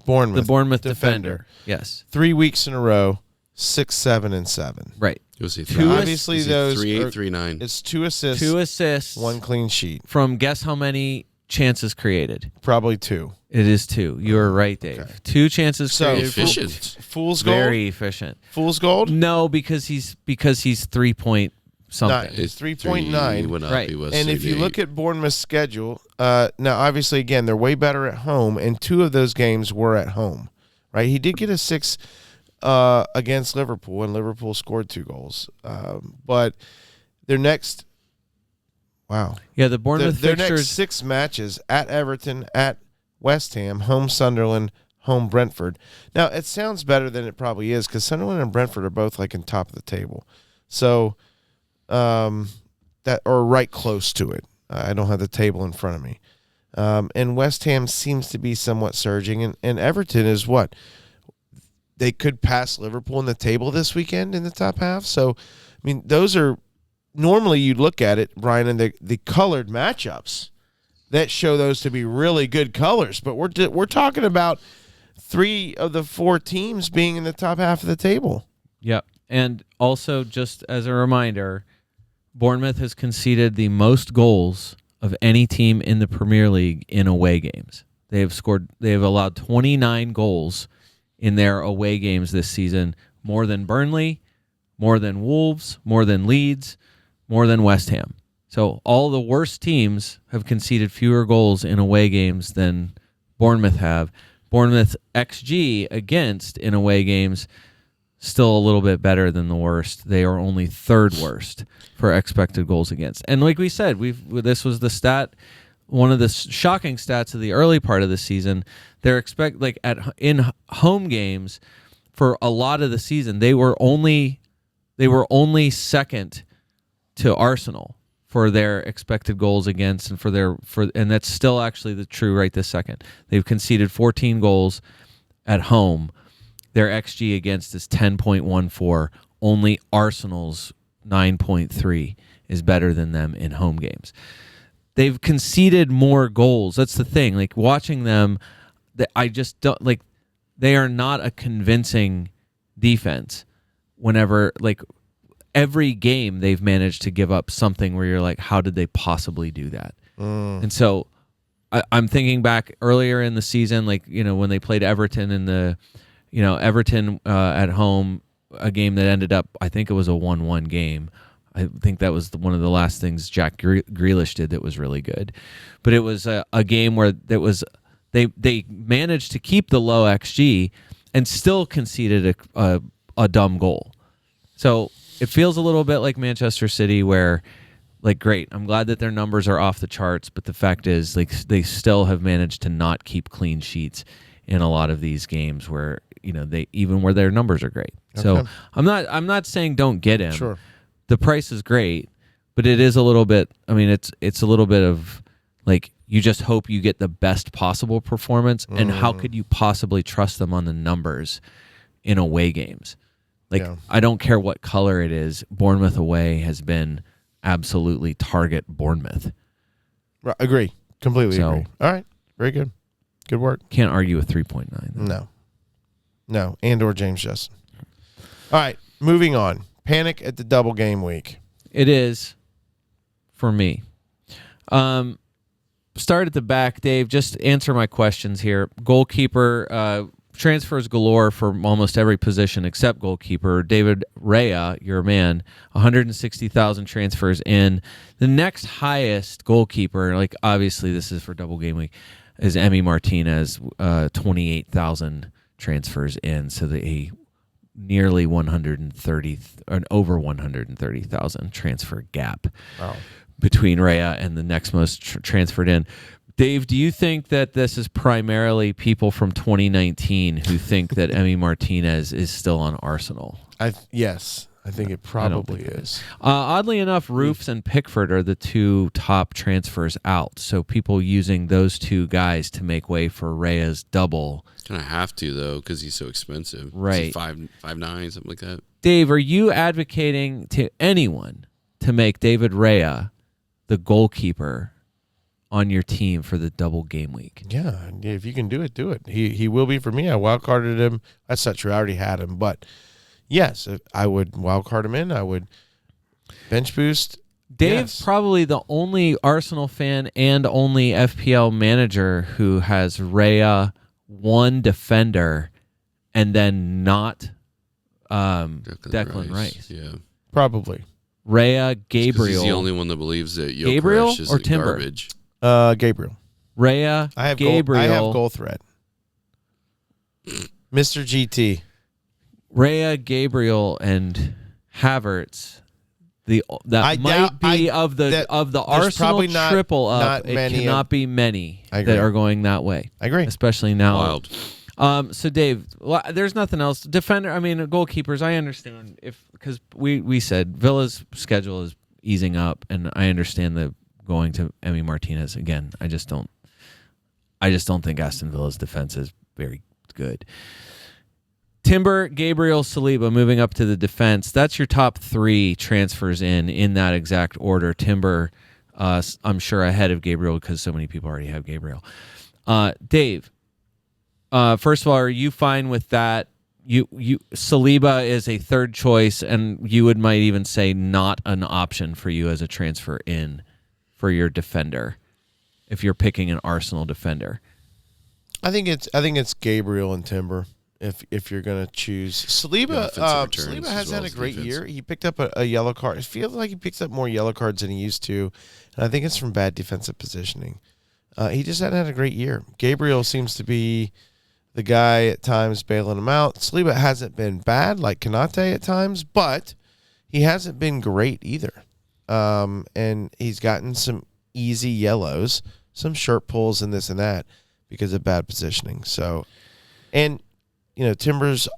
Bournemouth. The Bournemouth defender. Yes. 3 weeks in a row, 6, 7, and 7. Right. Was he Two Obviously, those 3-8, are- 3-9. It's 2 assists, 2 assists. 1 clean sheet. From guess how many chances created? Probably 2. It is 2. You are right, Dave. Okay. 2 chances So created. Efficient. Fool's gold. Very efficient. Fool's gold. No, because he's 3 point something. It's 3.9. Went up. Right. He was And if you 3-8. look at Bournemouth's schedule, now obviously again they're way better at home, and 2 of those games were at home, right? He did get a 6 against Liverpool, and Liverpool scored 2 goals. But their next, wow, Yeah, the Bournemouth their next fixtures. 6 matches at Everton, at West Ham, home Sunderland, home Brentford. Now it sounds better than it probably is because Sunderland and Brentford are both like in top of the table, so that or right close to it. I don't have the table in front of me. And West Ham seems to be somewhat surging, and Everton is what? They could pass Liverpool in the table this weekend in the top half. So, I mean, those are normally you'd look at it, Brian, and the colored matchups that show those to be really good colors. But we're talking about 3 of the 4 teams being in the top half of the table. Yep. And also, just as a reminder, Bournemouth has conceded the most goals of any team in the Premier League in away games. They have allowed 29 goals in their away games this season, more than Burnley, more than Wolves, more than Leeds, more than West Ham. So all the worst teams have conceded fewer goals in away games than Bournemouth have. Bournemouth's XG against in away games still a little bit better than the worst. They are only 3rd worst for expected goals against. And like we said, this was the stat, one of the shocking stats of the early part of the season. They're in home games for a lot of the season, they were only second to Arsenal for their expected goals against, and that's still actually the true right this second. They've conceded 14 goals at home. Their XG against is 10.14. Only Arsenal's 9.3 is better than them in home games. They've conceded more goals. That's the thing. Like watching them, I just don't like. They are not a convincing defense. Whenever every game they've managed to give up something where you're like, how did they possibly do that? And so I'm thinking back earlier in the season, when they played Everton in the, Everton at home, a game that ended up, I think it was a 1-1 game. I think that was one of the last things Jack Grealish did that was really good. But it was a game where they managed to keep the low XG and still conceded a dumb goal. So it feels a little bit like Manchester City where, great, I'm glad that their numbers are off the charts, but the fact is, they still have managed to not keep clean sheets in a lot of these games where, where their numbers are great. Okay. So I'm not saying don't get him. Sure. The price is great, but it is a little bit, it's a little bit of you just hope you get the best possible performance, and how could you possibly trust them on the numbers in away games? I don't care what color it is. Bournemouth away has been absolutely target Bournemouth. Right, agree. Completely So- agree. All right. Very good. Good work. Can't argue with 3.9. No. And or James Justin. All right. Moving on. Panic at the double game week. It is for me. start at the back, Dave. Just answer my questions here. Goalkeeper, transfers galore for almost every position except goalkeeper. David Rea, your man, 160,000 transfers in. The next highest goalkeeper, like obviously this is for double game week, is Emi Martinez, 28,000 transfers in. So the nearly 130 an over 130,000 transfer gap between Rea and the next most transferred in. Dave, do you think that this is primarily people from 2019 who think that Emi Martinez is still on Arsenal? Yes, I think it probably is. Oddly enough, Roofs and Pickford are the two top transfers out. So people using those two guys to make way for Rea's double. Kind of have to, though, because he's so expensive. Right. Is he 5'9", something like that? Dave, are you advocating to anyone to make David Rea the goalkeeper on your team for the double game week? Yeah, if you can do it, do it. He will be for me. I wildcarded him. That's not true. I already had him. But, yes, I would wildcard him in. I would bench boost. Dave's probably the only Arsenal fan and only FPL manager who has Rea, one defender, and then Declan Rice. Yeah. Probably. Rea, Gabriel. He's the only one that believes that Gabriel Gyökeres or isn't Timber? garbage. Gabriel. Rea, Gabriel. I have goal threat. Mr. GT. Rea, Gabriel, and Havertz. Of the Arsenal triple up. It cannot be many that are going that way. I agree, especially now. Wild. So Dave, there's nothing else. Defender. I mean, goalkeepers. I understand because we said Villa's schedule is easing up, and I understand the going to Emi Martinez again. I just don't think Aston Villa's defense is very good. Timber, Gabriel, Saliba moving up to the defense. That's your top three transfers in that exact order. Timber, I'm sure ahead of Gabriel because so many people already have Gabriel. Dave, first of all, are you fine with that? Saliba is a third choice, and you might even say not an option for you as a transfer in for your defender if you're picking an Arsenal defender. I think it's Gabriel and Timber. If you're going to choose Saliba, Saliba has had a great year. He picked up a yellow card. It feels like he picks up more yellow cards than he used to, and I think it's from bad defensive positioning. He just hadn't had a great year. Gabriel seems to be the guy at times bailing him out. Saliba hasn't been bad like Konate at times, but he hasn't been great either. And he's gotten some easy yellows, some shirt pulls and this and that because of bad positioning. So, and Timbers,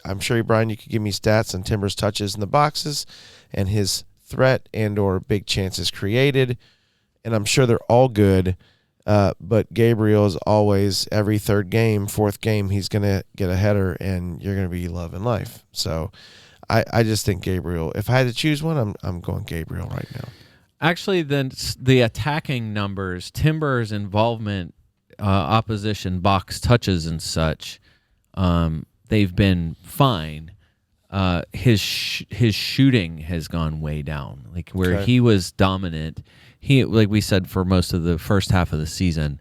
I'm sure, Brian, you could give me stats on Timbers' touches in the boxes and his threat and or big chances created, and I'm sure they're all good. But Gabriel is always, every third game, fourth game, he's going to get a header, and you're going to be loving life. So I just think Gabriel, if I had to choose one, I'm going Gabriel right now. Actually, the attacking numbers, Timber's involvement, opposition box touches and such, they've been fine. His shooting has gone way down. Like where he was dominant, like we said for most of the first half of the season,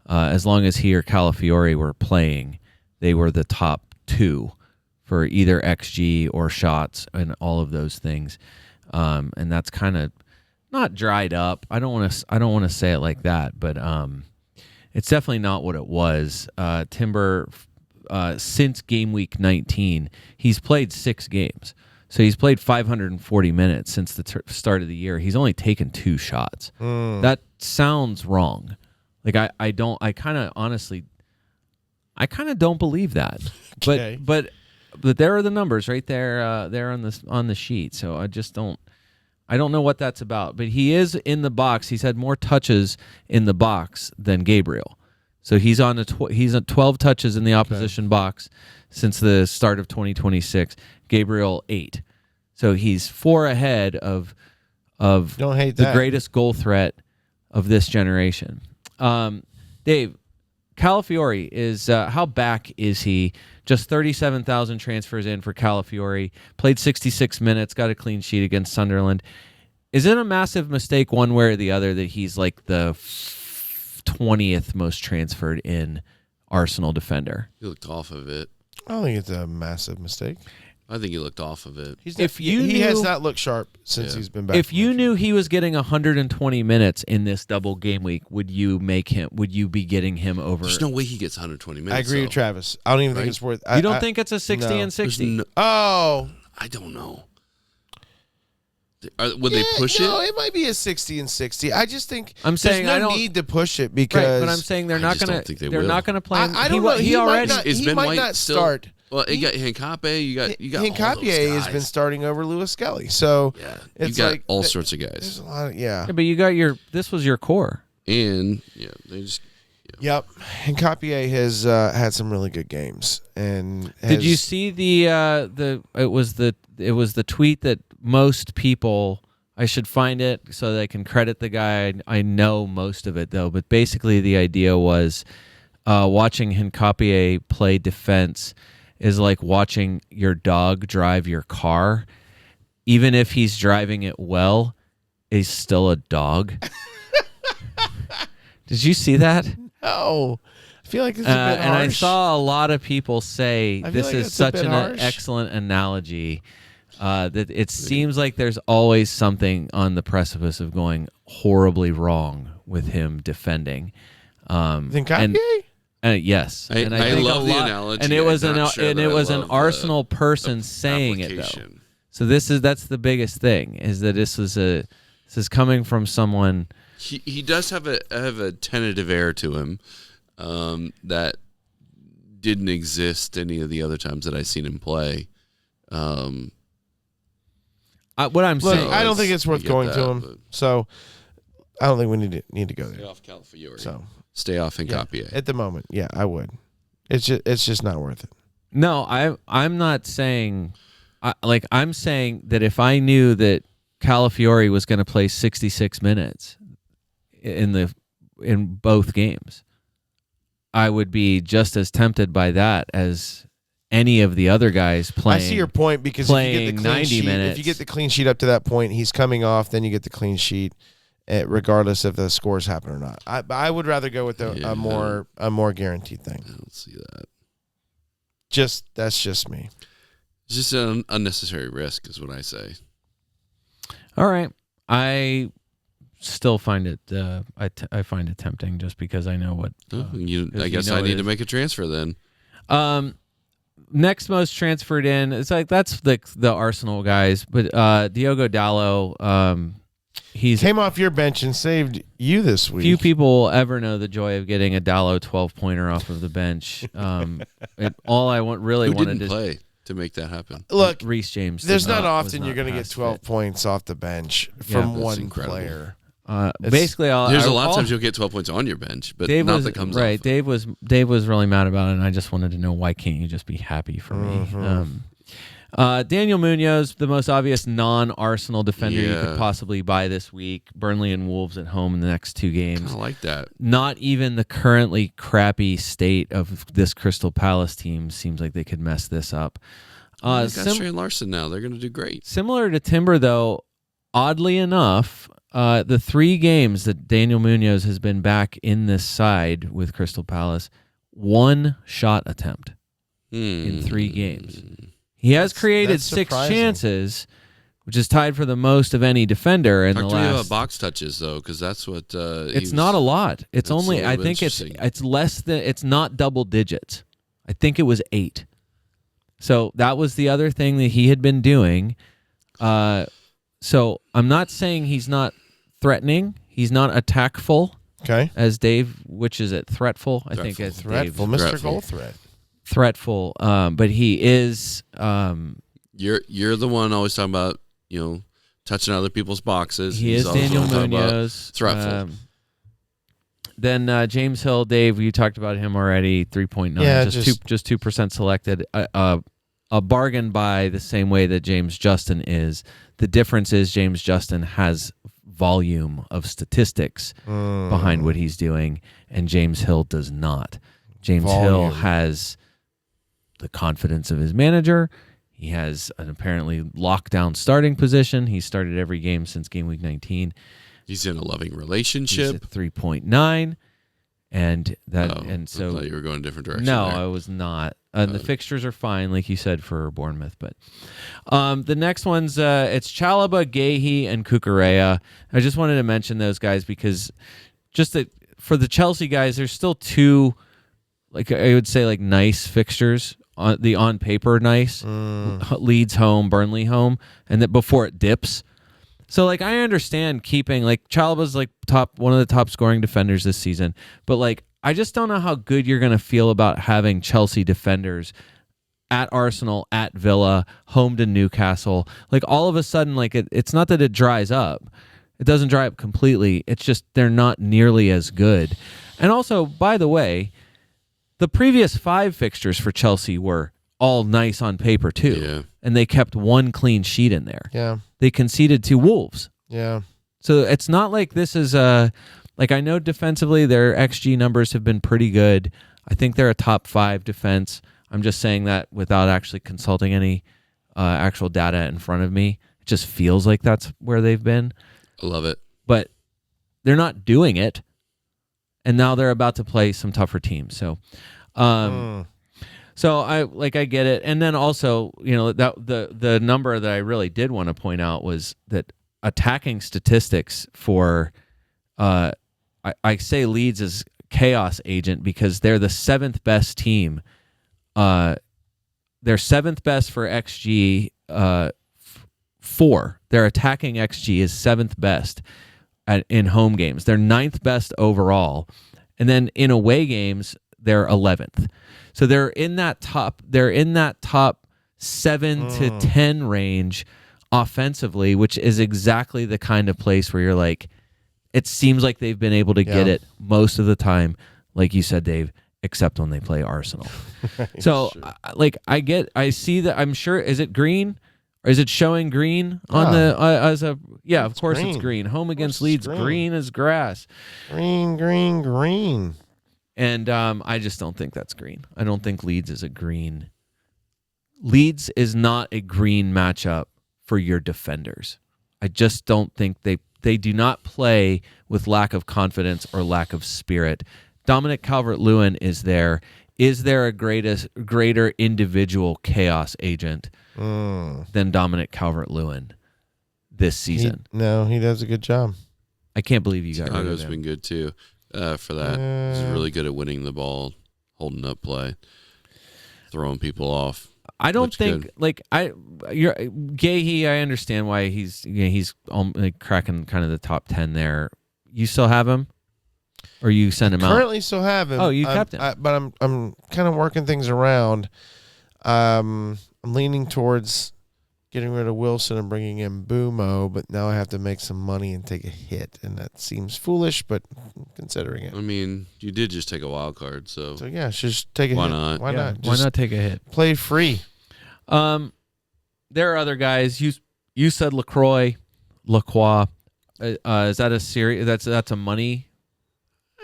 as long as he or Calafiore were playing, they were the top two for either XG or shots and all of those things. And that's kind of not dried up. I don't want to say it like that, but it's definitely not what it was. Timber. Since game week 19, he's played 6 games. So he's played 540 minutes since the start of the year. He's only taken 2 shots. That sounds wrong. Like I kind of don't believe that. Okay. But there are the numbers right there there on the sheet. So I don't know what that's about. But he is in the box. He's had more touches in the box than Gabriel. So he's he's at 12 touches in the opposition box since the start of 2026. Gabriel 8. So he's 4 ahead of Don't hate the that. greatest goal threat of this generation. Dave, Calafiore is how back is he? Just 37,000 transfers in for Calafiore. Played 66 minutes, got a clean sheet against Sunderland. Is it a massive mistake one way or the other that he's like the 20th most transferred in Arsenal defender. He looked off of it. I don't think it's a massive mistake. I think he looked off of it. He has not looked sharp since he's been back. If you knew he was getting 120 minutes in this double game week, would you be getting him over? There's no way he gets 120 minutes. I agree with Travis. I don't even think it's worth. You don't think it's a 60 and 60? Oh, I don't know. Would they push it? No, it might be a 60 and 60. I just think I'm saying there's no I don't need to push it because. Right, but I'm saying they're not going to. They're will. not going to play him. I don't know. He already might not, is he Ben might White not still, start. Well, you got Hincapié. You got all those Hincapié has guys. been starting over Lewis Skelly. So Yeah, it's you got like, all sorts of guys. There's a lot of, yeah. But you got this was your core. And they just. Yep, Hincapié has had some really good games. And Did you see it was the tweet that most people. I should find it so that I can credit the guy. I know most of it though, but basically the idea was watching Hincapié play defense is like watching your dog drive your car. Even if he's driving it well, he's still a dog. Did you see that? No. I feel like it's a bit harsh. And I saw a lot of people say this like is it's a such bit an harsh. excellent analogy. That it seems like there's always something on the precipice of going horribly wrong with him defending. Hincapié? Yes, I think love a the lot, analogy. and it was I'm not sure an that I an love Arsenal the person saying it though. application. So that's the biggest thing is that this is coming from someone. He does have a tentative air to him that didn't exist any of the other times that I've seen him play. What I'm saying, I don't think it's worth going to him. but- So I don't think we need to go Stay there. off Calafiore. So Stay off yeah, Hincapié. at the moment, yeah, I would. It's just not worth it. No, I'm not saying. I'm saying that if I knew that Calafiore was going to play 66 minutes in both games, I would be just as tempted by that as any of the other guys playing. I see your point because if you get playing the clean 90 sheet, minutes. if you get the clean sheet up to that point, he's coming off. Then you get the clean sheet, regardless if the scores happen or not. I would rather go with a more guaranteed thing. I don't see that. That's just me. It's just an unnecessary risk, is what I say. All right, I still find it. I find it tempting just because I know what. I guess I need to make a transfer then. Next most transferred in, it's like that's the Arsenal guys, but Diogo Dalot, he's Came off your bench and saved you this week. few people will ever know the joy of getting a Dalot 12-pointer off of the bench. All I really Who wanted didn't to play to make that happen? Look, Reece James. there's not was often you're going to get past 12 fit. points off the bench from that's one incredible. player. Basically, There's a lot of times you'll get 12 points on your bench, but Dave not was that comes right. off. Dave was really mad about it, and I just wanted to know why can't you just be happy for me? Daniel Munoz, the most obvious non-Arsenal defender you could Yeah. possibly buy this week. Burnley and Wolves at home in the next two games. I like that. Not even the currently crappy state of this Crystal Palace team seems like they could mess this up. They got Shane Larson now. They're going to do great. Similar to Timber, though, oddly enough, the 3 games that Daniel Munoz has been back in this side with Crystal Palace, 1 shot attempt in 3 games. He has created that's 6 surprising. chances, which is tied for the most of any defender in Talk the to me about last. box touches, though, because that's what It's not a lot. It's That's a only. little I bit think it's interesting. less than. It's not double digits. I think it was 8. So that was the other thing that he had been doing. So I'm not saying he's not threatening. He's not attackful, Okay. as Dave. Which is it? Threatful. I think it's Dave. Threatful, Mr. Threatful. Goal Threat. Threatful. But he is. You're the one always talking about, touching other people's boxes. He He's is always Daniel the one talking about Munoz. Threatful. Then James Hill, Dave, you talked about him already. 3.9, Yeah, just 2% selected. A bargain buy the same way that James Justin is. The difference is James Justin has volume of statistics behind what he's doing, and James Hill does not. James Hill Volume. has the confidence of his manager. He has an apparently lockdown starting position. He started every game since game week 19. He's in a loving He's relationship. at 3.9. and that Oh, and I so thought you were going a different direction. no, there. I was not. The fixtures are fine, like you said, for Bournemouth. But the next one's it's Chalobah, Gahey, and Cucurella. I just wanted to mention those guys because just that for the Chelsea guys, there's still two, like I would say, like nice fixtures on paper nice. Leeds home, Burnley home, and that before it dips. So like I understand keeping like Chalobah's like one of the top scoring defenders this season, but like I just don't know how good you're going to feel about having Chelsea defenders at Arsenal, at Villa, home to Newcastle. Like all of a sudden, like it's not that it dries up. It doesn't dry up completely. It's just they're not nearly as good. And also, by the way, the previous 5 fixtures for Chelsea were all nice on paper too. Yeah. And they kept 1 clean sheet in there. Yeah. They conceded to Wolves. Yeah. So it's not like this is like I know defensively their XG numbers have been pretty good. I think they're a top 5 defense. I'm just saying that without actually consulting any actual data in front of me. It just feels like that's where they've been. I love it. But they're not doing it. And now they're about to play some tougher teams. So so I get it. And then also, you know, that the number that I really did want to point out was that attacking statistics for I say Leeds is chaos agent because they're the 7th best team. They're 7th best for XG 4. Their attacking XG is 7th best in home games. They're 9th best overall. And then in away games, they're 11th. So they're in that top 7 to 10 range offensively, which is exactly the kind of place where you're like, it seems like they've been able to get it most of the time, like you said, Dave, except when they play Arsenal. So, I see that. I'm sure. Is it green? Or is it showing green on the as a? Yeah, of course it's green. Home against Leeds, green as grass. Green, green, green. And I just don't think that's green. I don't think Leeds is a green. Leeds is not a green matchup for your defenders. I just don't think they do not play with lack of confidence or lack of spirit. Dominic Calvert-Lewin is there. Is there a greater individual chaos agent than Dominic Calvert-Lewin this season? He does a good job. I can't believe you got rid of Thiago's him. been good too for that. He's really good at winning the ball, holding up play, throwing people off. I don't Looks think good. you're Gahey. I understand why he's like cracking kind of the top 10 there. You still have him, or you send him out? Currently still have him. Oh, you kept him. But I'm kind of working things around. I'm leaning towards getting rid of Wilson and bringing in Bumo, but now I have to make some money and take a hit, and that seems foolish, but considering it. I mean, you did just take a wild card, so So yeah, just take a Why hit. not? Why not? Why Just not take a hit? play free. There are other guys. You said Lacroix. Is that a series? That's a money.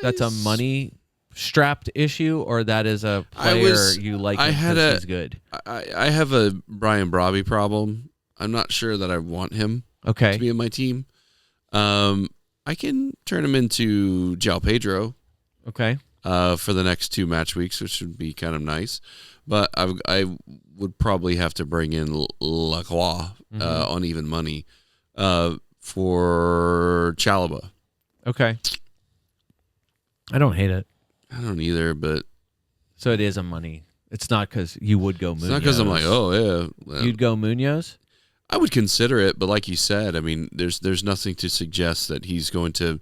That's a money strapped issue, or that is a player you like because he's good. I have a Brian Brobby problem. I'm not sure that I want him Okay. to be in my team. I can turn him into João Pedro Okay. for the next 2 match weeks, which would be kind of nice. But I would probably have to bring in Lacroix on even money for Chalobah. Okay. I don't hate it. I don't either, but So it is a money. It's not because you would go Munoz. it's not because I'm like, oh yeah. Well, You'd go Munoz? I would consider it, but like you said, I mean, there's nothing to suggest that he's going to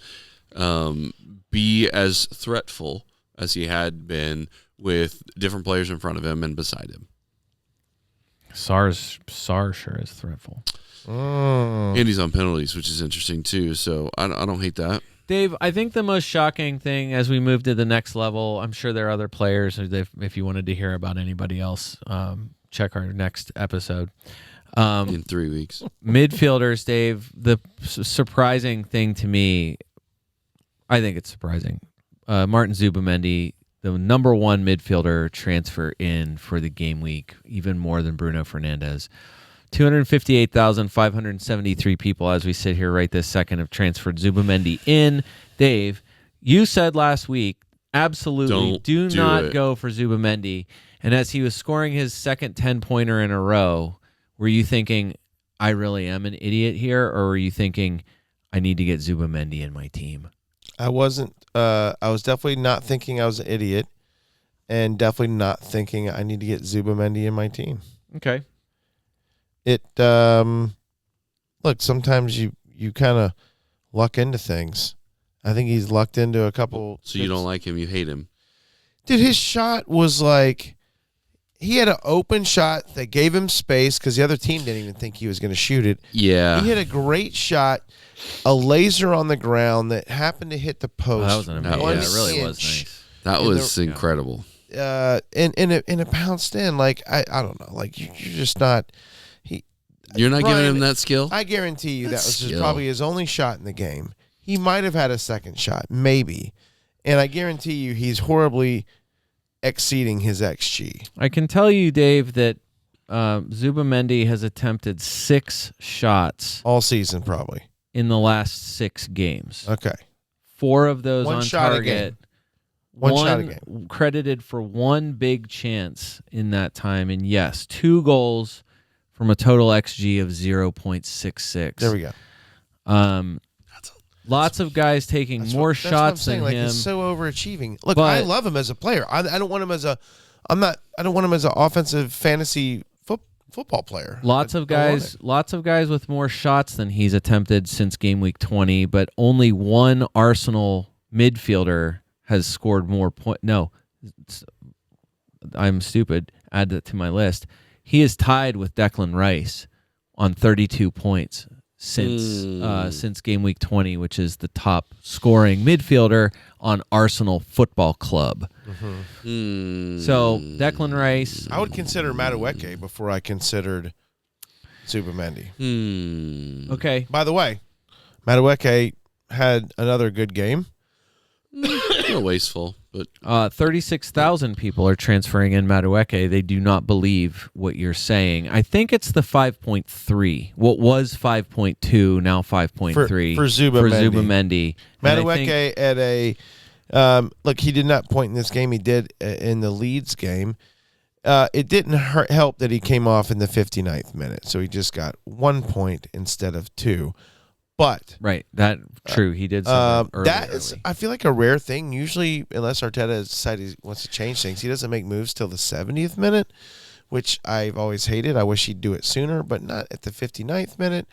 be as threatful as he had been with different players in front of him and beside him. Sar sure is threatful. And he's on penalties, which is interesting too. So I don't hate that. Dave, I think the most shocking thing as we move to the next level, I'm sure there are other players. If you wanted to hear about anybody else, check our next episode. In 3 weeks. Midfielders, Dave, the surprising thing to me, I think it's surprising. Martin Zubimendi, the number 1 midfielder transfer in for the game week, even more than Bruno Fernandes. 258,573 people as we sit here right this second have transferred Zubimendi in. Dave, you said last week Absolutely. Do not go for Zubamendi. And as he was scoring his second 10-pointer in a row, were you thinking, I really am an idiot here? Or were you thinking, I need to get Zubamendi in my team? I wasn't. I was definitely not thinking I was an idiot, and definitely not thinking I need to get Zubamendi in my team. Okay. It look, sometimes you kind of luck into things. I think he's lucked into a couple. So you don't like him, you hate him. Dude, his shot was like, he had an open shot that gave him space because the other team didn't even think he was going to shoot it. Yeah. He hit a great shot, a laser on the ground that happened to hit the post. Oh, that was an amazing. One Yeah, it really was nice. That was incredible. And it bounced in. Like, I don't know. Like, you're just not. You're not Brian, giving him that skill? I guarantee you that was just skill. probably his only shot in the game. He might have had a second shot, maybe. And I guarantee you he's horribly exceeding his XG. I can tell you, Dave, that Zubamendi has attempted 6 shots All season, probably. in the last 6 games. Okay. 4 of those One on shot a target. game. One shot a game. Credited for 1 big chance in that time. And yes, 2 goals from a total XG of 0.66. There we go. Lots of guys taking more shots than like, him. He's so overachieving. Look, But- I love him as a player. I don't want him as a. I don't want him as an offensive fantasy football player. Lots of guys with more shots than he's attempted since game week 20, but only one Arsenal midfielder has scored more points. No, I'm stupid. Add that to my list. He is tied with Declan Rice on 32 points since game week 20, which is the top scoring midfielder on Arsenal Football Club. So Declan Rice. I would consider Madueke before I considered Zubamendi. Okay. By the way, Madueke had another good game. A little wasteful, but 36,000 people are transferring in Madueke. They do not believe what you're saying. I think it's the 5.3. What was 5.2, now 5.3 for Zubamendi. Madueke Madueke at a look, he did not point in this game. He did in the Leeds game. It didn't help that he came off in the 59th minute, so he just got 1 point instead of 2. But right, that true. He did something that is, I feel like, a rare thing. Usually, unless Arteta has decided he wants to change things, he doesn't make moves till the 70th minute, which I've always hated. I wish he'd do it sooner, but not at the 59th minute.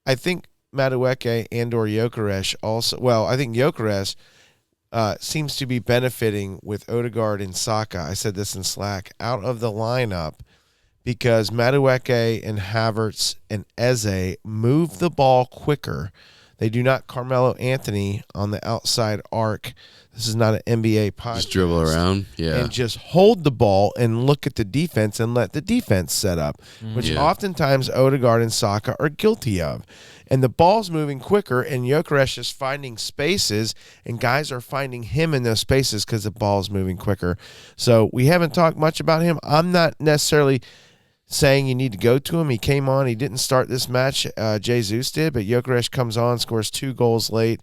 I think Madueke and or Gyökeres also. Well, I think Gyökeres seems to be benefiting with Odegaard and Saka. I said this in Slack, out of the lineup, because Madueke and Havertz and Eze move the ball quicker. They do not Carmelo Anthony on the outside arc. This is not an NBA podcast. just dribble around. Yeah. And just hold the ball and look at the defense and let the defense set up, which oftentimes Odegaard and Saka are guilty of. And the ball's moving quicker, and Gyökeres is finding spaces, and guys are finding him in those spaces because the ball's moving quicker. So we haven't talked much about him. I'm not necessarily saying you need to go to him. He came on. He didn't start this match. Jesus did, but Gyökeres comes on, scores 2 goals late,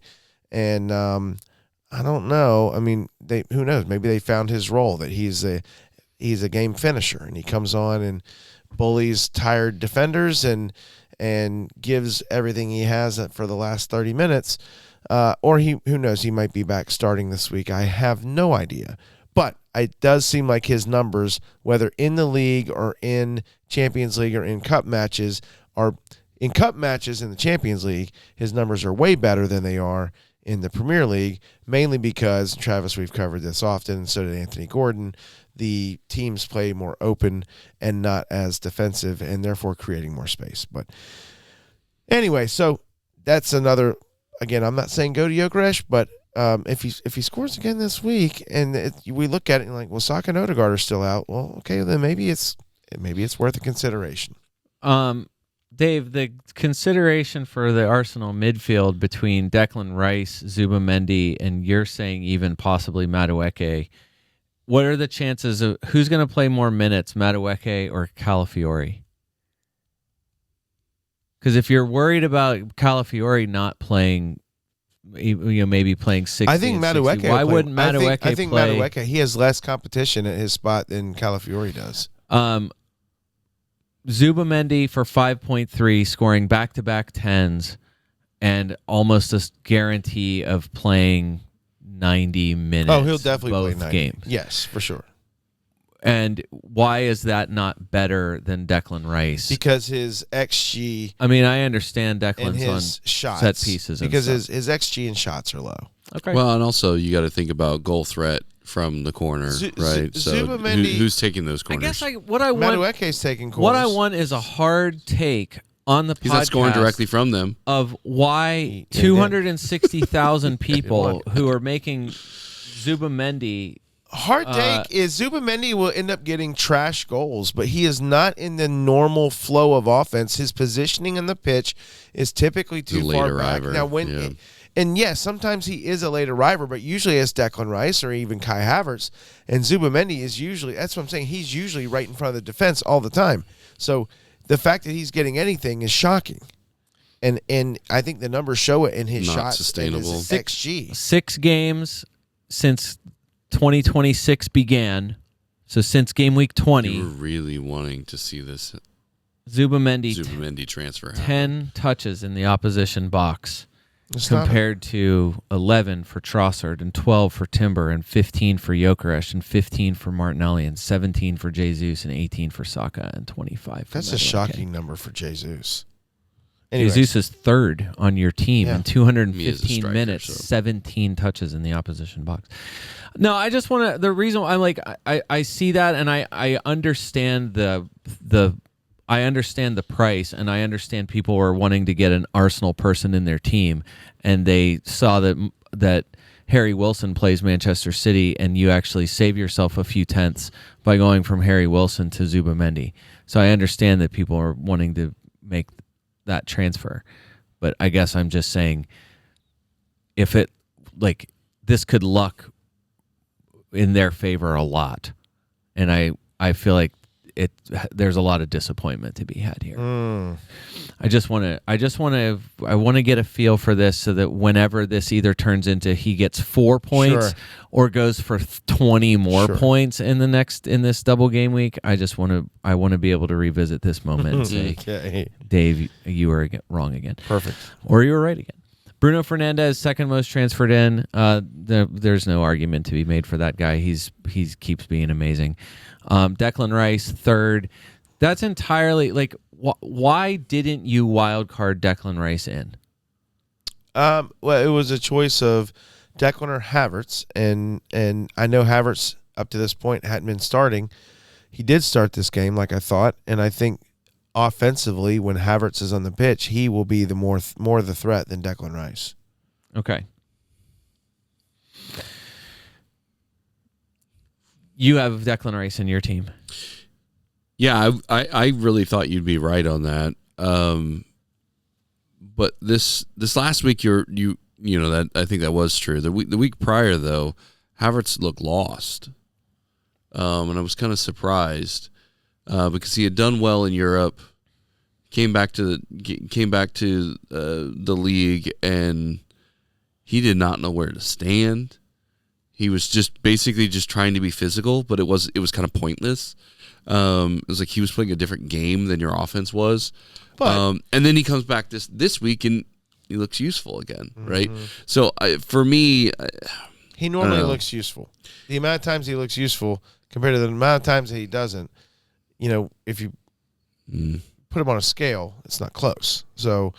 and I don't know. I mean, who knows? Maybe they found his role, that he's a game finisher, and he comes on and bullies tired defenders and gives everything he has for the last 30 minutes. Or who knows? He might be back starting this week. I have no idea. But it does seem like his numbers, whether in the league or in Champions League or in cup matches, are in cup matches in the Champions League, his numbers are way better than they are in the Premier League, mainly because, Travis, we've covered this often, and so did Anthony Gordon, the teams play more open and not as defensive, and therefore creating more space. But anyway, so that's another, again, I'm not saying go to Gyökeres, but if he scores again this week, and we look at it and like, well, Saka and Odegaard are still out. Well, okay, then maybe it's worth a consideration. Dave, the consideration for the Arsenal midfield between Declan Rice, Zubamendi, and you're saying even possibly Madueke, what are the chances of who's going to play more minutes, Madueke or Calafiori? Because if you're worried about Calafiori not playing maybe playing 60. I think and 60. Madueke. Why wouldn't Madueke I think play? Madueke. He has less competition at his spot than Calafiore does. Zubamendi for 5.3, scoring back-to-back 10s, and almost a guarantee of playing 90 minutes. Oh, he'll definitely both play 90 games. Yes, for sure. And why is that not better than Declan Rice? Because his XG I mean, I understand and Declan's on his shots, set pieces. because and his XG and shots are low. okay. Well, and also you got to think about goal threat from the corner, right? So Zubamendi- who's taking those I corners? guess what I want Madueke's taking corners. what I want is a hard take on the He's podcast not scoring directly from them. of why He 260,000 people who are making Zubamendi. Hard take is Zubamendi will end up getting trash goals, but he is not in the normal flow of offense. His positioning on the pitch is typically too He's a far late back. arriver, Now, and yes, sometimes he is a late arriver, but usually it's Declan Rice or even Kai Havertz. And Zubamendi is usually, that's what I'm saying, he's usually right in front of the defense all the time. So the fact that he's getting anything is shocking. And I think the numbers show it in his Not shots sustainable. and his XG. 6 games since 2026 began. So since game week 20, You were really wanting to see this Zubamendi transfer happen. 10 touches in the opposition box. It's not- Compared to 11 for Trossard and 12 for Timber and 15 for Gyökeres and 15 for Martinelli and 17 for Jesus and 18 for Saka and 25 for That's a Madueke. shocking number for Jesus. Anyways, Jesus is third on your team Yeah. in 215 He is a striker, minutes, so. 17 touches in the opposition box. No, I just want to. The reason I'm like, I see that and I understand I understand the price, and I understand people were wanting to get an Arsenal person in their team, and they saw that Harry Wilson plays Manchester City, and you actually save yourself a few tenths by going from Harry Wilson to Zubamendi. So I understand that people are wanting to make that transfer, but I guess I'm just saying, if it this could luck in their favor a lot, and I feel like there's a lot of disappointment to be had here. I want to get a feel for this so that whenever this either turns into he gets 4 points Sure. or goes for 20 more Sure. points in this double game week, I want to be able to revisit this moment and say, Okay. Dave, you were wrong again. Perfect. Or you were right again. Bruno Fernandes, second most transferred in. There's no argument to be made for that guy. He keeps being amazing. Declan Rice, third. That's entirely why didn't you wildcard Declan Rice in? Well, it was a choice of Declan or Havertz, and I know Havertz up to this point hadn't been starting. He did start this game, like I thought, and I think offensively, when Havertz is on the pitch, he will be the more the threat than Declan Rice. Okay. You have Declan Rice in your team. Yeah, I really thought you'd be right on that. But this last week, you know that I think that was true. The week prior though, Havertz looked lost, and I was kind of surprised because he had done well in Europe, came back to the league, and he did not know where to stand. He was just basically just trying to be physical, but it was kind of pointless. It was like he was playing a different game than your offense was. But and then he comes back this week and he looks useful again, right? So for me, he normally I don't know. looks useful. The amount of times he looks useful compared to the amount of times that he doesn't, if you put him on a scale, it's not close. So,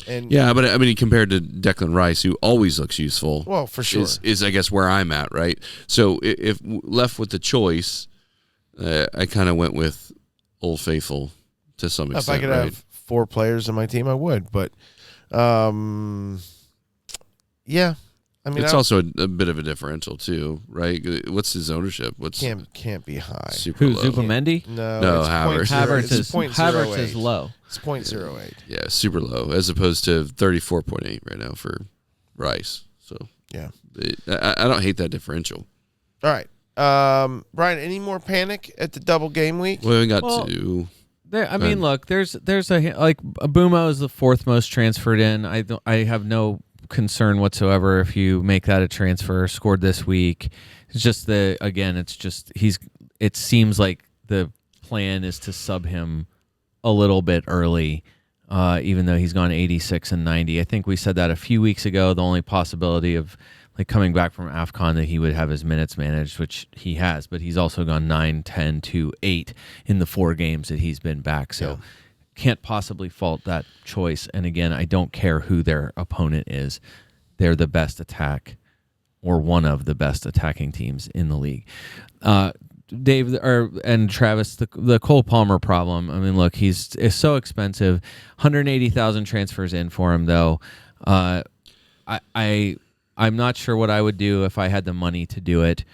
and yeah, but I mean, compared to Declan Rice, who always looks useful, well, for sure. is I guess where I'm at, right? So if left with the choice, I kind of went with Old Faithful to some If extent. I could right? have 4 players on my team, I would. But, yeah. I mean, It's also a bit of a differential too, right? What's his ownership? What's can't be high. super Who, low? Zubamendi? No, it's Havertz. 0.0 Havertz it's is 0.08. low. It's 0.08. Yeah, super low, as opposed to 34.8 right now for Rice. So Yeah. I don't hate that differential. All right. Brian, any more panic at the double game week? We haven't got Well, to. I mean, look, there's a Bumo is the fourth most transferred in. I have no concern whatsoever if you make that a transfer. Scored this week. It's just it seems like the plan is to sub him a little bit early, even though he's gone 86 and 90. I think we said that a few weeks ago. The only possibility of like coming back from AFCON that he would have his minutes managed, which he has, but he's also gone 9, 10, 2, 8 in the 4 games that he's been back. So can't possibly fault that choice. And again, I don't care who their opponent is. They're the best attack or one of the best attacking teams in the league. Dave and Travis, the Cole Palmer problem. I mean, look, it's so expensive. 180,000 transfers in for him, though. I'm not sure what I would do if I had the money to do it.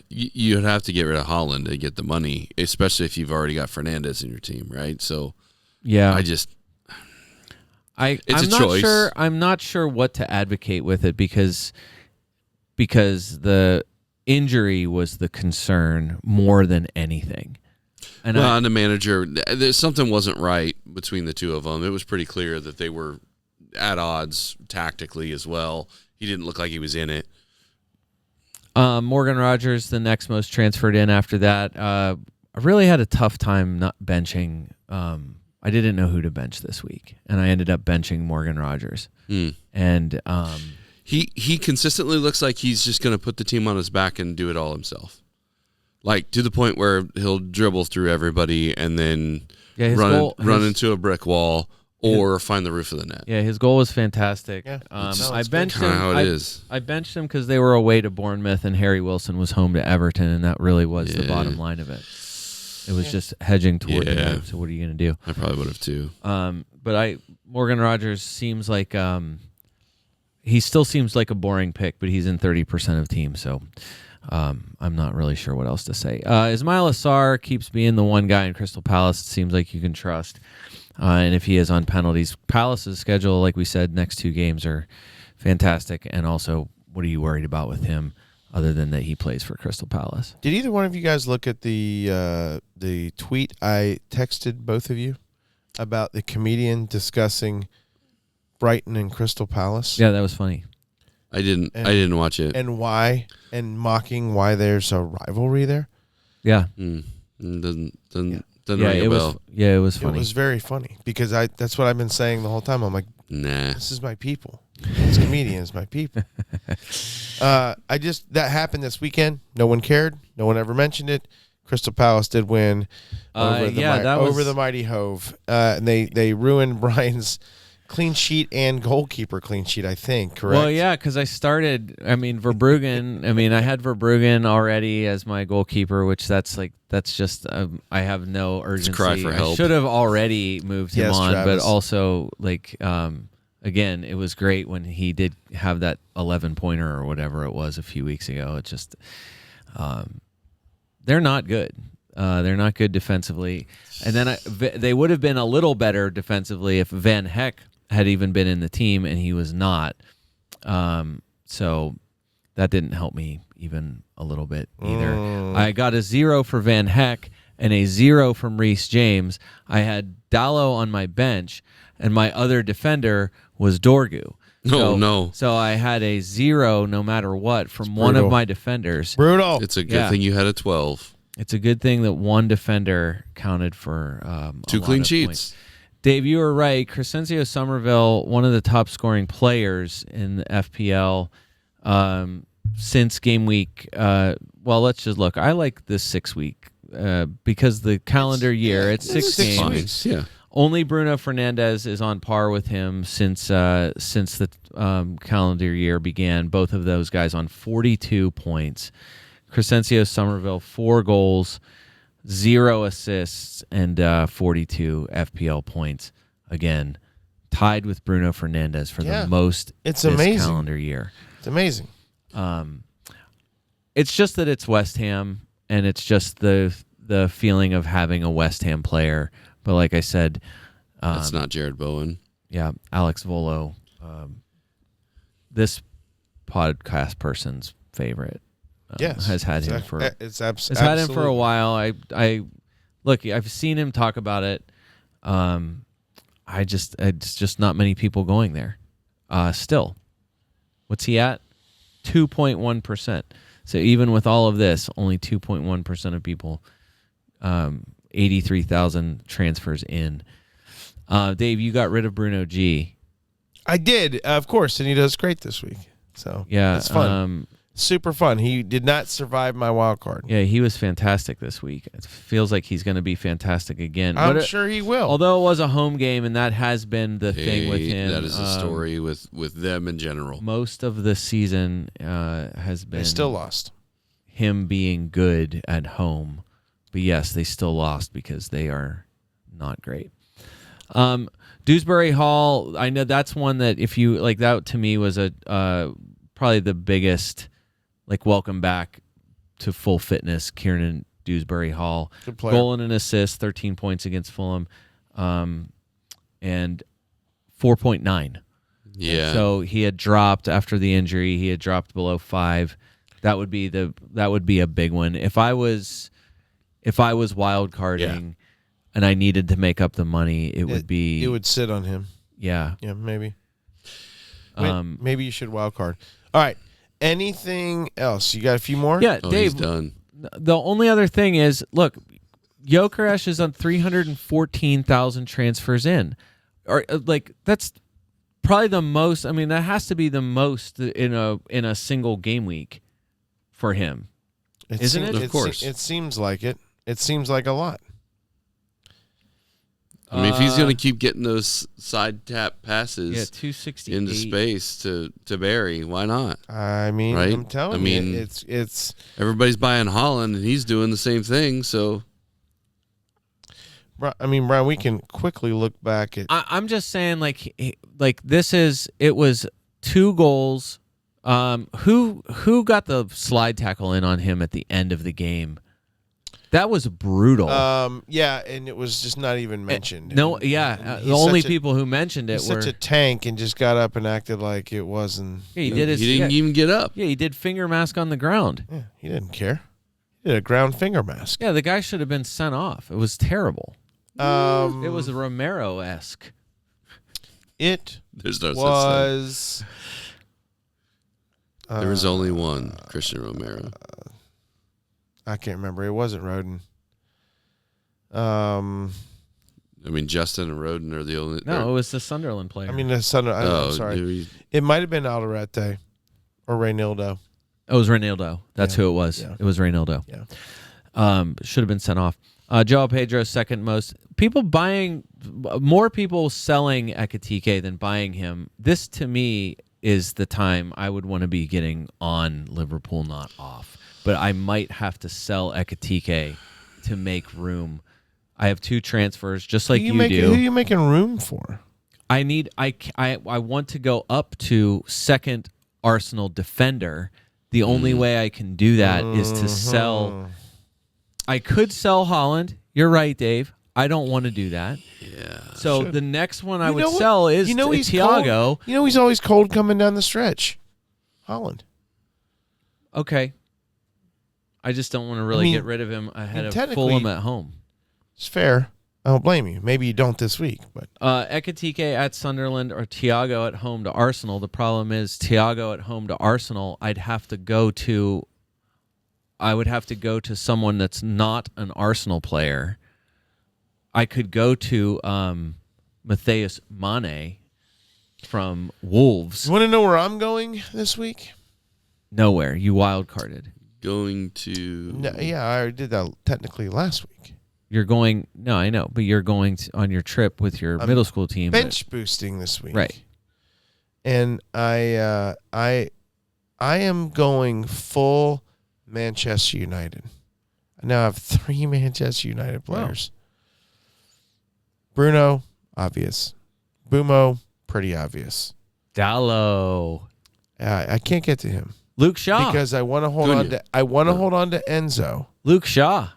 You'd have to get rid of Holland to get the money, especially if you've already got Fernandez in your team, right? So, yeah, it's a choice. I'm not sure what to advocate with it because the injury was the concern more than anything. And the manager, something wasn't right between the two of them. It was pretty clear that they were at odds tactically as well. He didn't look like he was in it. Morgan Rogers, the next most transferred in after that. I really had a tough time not benching. I didn't know who to bench this week, and I ended up benching Morgan Rogers. And he consistently looks like he's just going to put the team on his back and do it all himself. Like, to the point where he'll dribble through everybody and then run into a brick wall or find the roof of the net. Yeah, his goal was fantastic. Yeah, I benched him. How it is. I benched him because they were away to Bournemouth and Harry Wilson was home to Everton, and that really was the bottom line of it. It was just hedging toward the move. So what are you going to do? I probably would have too. But Morgan Rogers seems like he still seems like a boring pick, but he's in 30% of teams, so I'm not really sure what else to say. Ismail Assar keeps being the one guy in Crystal Palace it seems like you can trust. And if he is on penalties, Palace's schedule, like we said, next 2 games are fantastic. And also, what are you worried about with him other than that he plays for Crystal Palace? Did either one of you guys look at the tweet I texted both of you about the comedian discussing Brighton and Crystal Palace? Yeah, that was funny. I didn't watch it. And why? And mocking why there's a rivalry there? Yeah. Doesn't ring a bell. It was funny. It was very funny because that's what I've been saying the whole time. I'm like, nah, this is my people. This comedian is my people. That happened this weekend. No one cared. No one ever mentioned it. Crystal Palace did win over the Mighty Hove. And they ruined Brian's clean sheet and goalkeeper clean sheet, I think, correct? Well, yeah, because I had Verbruggen already as my goalkeeper, which that's just, I have no urgency. Cry for help. I should have already moved him on, Travis. but also, again, it was great when he did have that 11-pointer or whatever it was a few weeks ago. It just, they're not good. They're not good defensively. And then they would have been a little better defensively if Van Heck had even been in the team, and he was not. So that didn't help me even a little bit either. I got a 0 for Van Heck and a 0 from Reece James. I had Dallo on my bench, and my other defender was Dorgu. No. So I had a 0 no matter what from one of my defenders. Brutal. It's a good thing you had a 12. It's a good thing that one defender counted for 2 clean sheets. Points. Dave, you were right. Crescencio Somerville, one of the top scoring players in the FPL since game week. Well, let's just look. I like this 6 week because the calendar year, it's 6 games. Yeah. Only Bruno Fernandes is on par with him since the calendar year began. Both of those guys on 42 points. Crescencio Somerville, 4 goals, 0 assists, and 42 FPL points. Again, tied with Bruno Fernandes for the most this calendar year. It's amazing. It's just that it's West Ham, and it's just the feeling of having a West Ham player. But like I said, that's not Jared Bowen. Yeah, Alex Volo, this podcast person's favorite. Has had him for had him for a while. I look. I've seen him talk about it. It's just not many people going there. Still, what's he at? 2.1%. So even with all of this, only 2.1% of people, 83,000 transfers in. Dave, you got rid of Bruno G. I did, of course, and he does great this week. So Yeah, it's fun. Super fun. He did not survive my wild card. Yeah, he was fantastic this week. It feels like he's going to be fantastic again. I'm sure he will. Although it was a home game, and that has been the thing with him. That is the story with them in general. Most of the season has been They still lost. him being good at home. But yes, they still lost because they are not great. Dewsbury Hall, I know that's one that if you like that to me was a probably the biggest welcome back to full fitness. Kieran Dewsbury Hall, Good player. goal and an assist, 13 points against Fulham, and 4.9. Yeah. So he had dropped after the injury. He had dropped below 5. That would be a big one. If I was wild carding and I needed to make up the money, it would sit on him. Yeah. Yeah, maybe. Maybe you should wild card. All right. Anything else? You got a few more? Yeah, Oh, Dave. he's done. The only other thing is, look, Gyökeres is on 314,000 transfers in. Or that's probably the most. I mean, that has to be the most in a single game week for him. Isn't it? Of course. It seems like it. It seems like a lot. I mean, if he's going to keep getting those side tap passes 268 into space to Barry, why not? I mean, Right? I'm telling you, it's everybody's buying Holland, and he's doing the same thing. So, I mean, Brian, we can quickly look back at. I'm just saying, it was 2 goals. Who got the slide tackle in on him at the end of the game? That was brutal. Yeah, and it was just not even mentioned. The only people who mentioned it he's were such a tank and just got up and acted like it wasn't. Yeah, he did. he didn't even get up. Yeah, he did finger mask on the ground. Yeah, he didn't care. He did a ground finger mask. Yeah, the guy should have been sent off. It was terrible. It was Romero-esque. It There's no was. such thing. There was only one, Christian Romero. I can't remember. It wasn't Roden. I mean, Justin and Roden are the only. No, it was the Sunderland player. I mean, the son. I'm sorry. It might have been Alderete or Reynildo. It was Reynildo. That's who it was. Yeah. It was Reynildo. Yeah. Should have been sent off. Joao Pedro, second most. More people selling Ekitike than buying him. This, to me, is the time I would want to be getting on Liverpool, not off. But I might have to sell Ekitike to make room. I have 2 transfers, just like you do. Who are you making room for? I want to go up to second Arsenal defender. The only way I can do that is to sell. I could sell Holland. You're right, Dave. I don't want to do that. Yeah. So the next one I would know what? sell is he's Thiago. Cold. He's always cold coming down the stretch. Holland. Okay. I just don't want to really get rid of him ahead of Fulham at home. It's fair. I don't blame you. Maybe you don't this week, but Ekitike at Sunderland or Thiago at home to Arsenal. The problem is Thiago at home to Arsenal. I would have to go to someone that's not an Arsenal player. I could go to Matheus Mane from Wolves. You want to know where I'm going this week? Nowhere. You wild carded. Going to. No, yeah, I did that technically last week. You're going. No, I know, but you're going on your trip with your middle school team. Bench boosting this week, right? And I am going full Manchester United. I now have 3 Manchester United players. Wow. Bruno, obvious. Bumo, pretty obvious. Dallo. I can't get to him. Luke Shaw. Because I want to hold on to. I want to hold on to Enzo. Luke Shaw.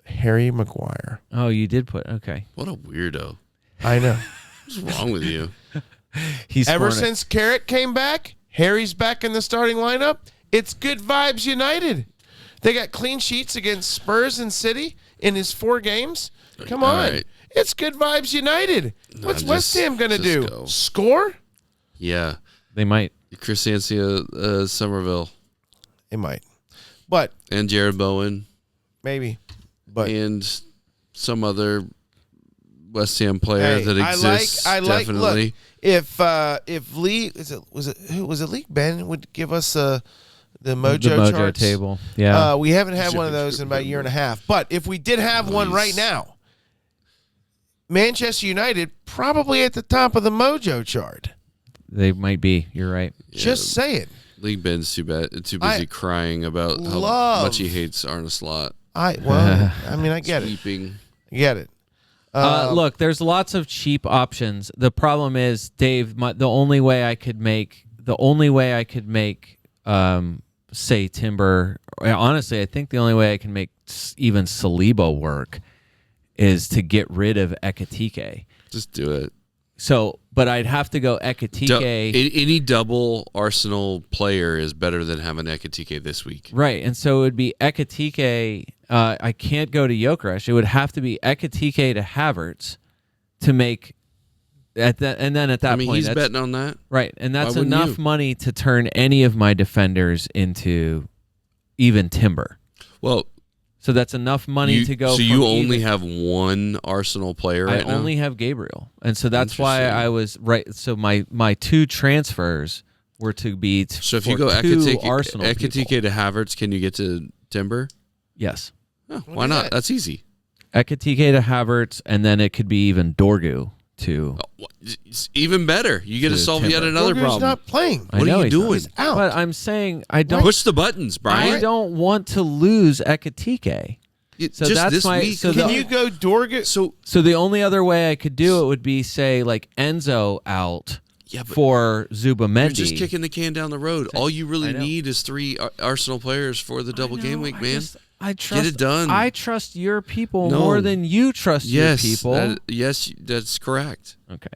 Harry Maguire. Oh, you did put okay. What a weirdo! I know. What's wrong with you? He's ever since Carrot came back, Harry's back in the starting lineup. It's good vibes United. They got clean sheets against Spurs and City in his 4 games. Come on. Right. It's good vibes United. What's West Ham going to do? Go. Score? Yeah. They might. Chris Ansia, Somerville. They might. But And Jared Bowen. maybe. But And some other West Ham player hey, that exists. I like. definitely. Look, if Lee was it Lee Ben would give us the Mojo charts table. Yeah. We haven't had one of those in about a year and a half. But if we did have one right now, Manchester United probably at the top of the Mojo chart. They might be. You're right. Just saying. League Ben's too busy crying about how much he hates Arne Slot. I get it. Sleeping. I get it. Look, there's lots of cheap options. The problem is, Dave, the only way I could make say Timber. Honestly, I think the only way I can make even Saliba work is to get rid of Ekitike. Just do it. So, but I'd have to go Ekitike. Any double Arsenal player is better than having Ekitike this week. Right, and so it would be Ekitike. I can't go to Gyökeres. It would have to be Ekitike to Havertz to make and then at that point, he's betting on that, right? And that's enough money to turn any of my defenders into even Timber. Well, so that's enough money to go. So you only have one Arsenal player right now? I only have Gabriel, and so that's why I was right. So my two transfers were to be. So if you go Ekitike to Havertz, can you get to Timber? Yes. Oh, why not? That's easy. Ekitike to Havertz, and then it could be even Dorgu to. It's even better. You get to solve yet another problem. He's not playing. What are you doing? He's out. But I'm saying I don't push the buttons, Brian. I don't want to lose Ekitike. So just that's this my. week. So can you go Dorgu? So the only other way I could do it would be say like Enzo out. Yeah, but for Zubamendi. You're just kicking the can down the road. All you really need is 3 Arsenal players for the double game week, man. I trust, get it done. I trust your people more than you trust your people. Yes, that's correct. Okay.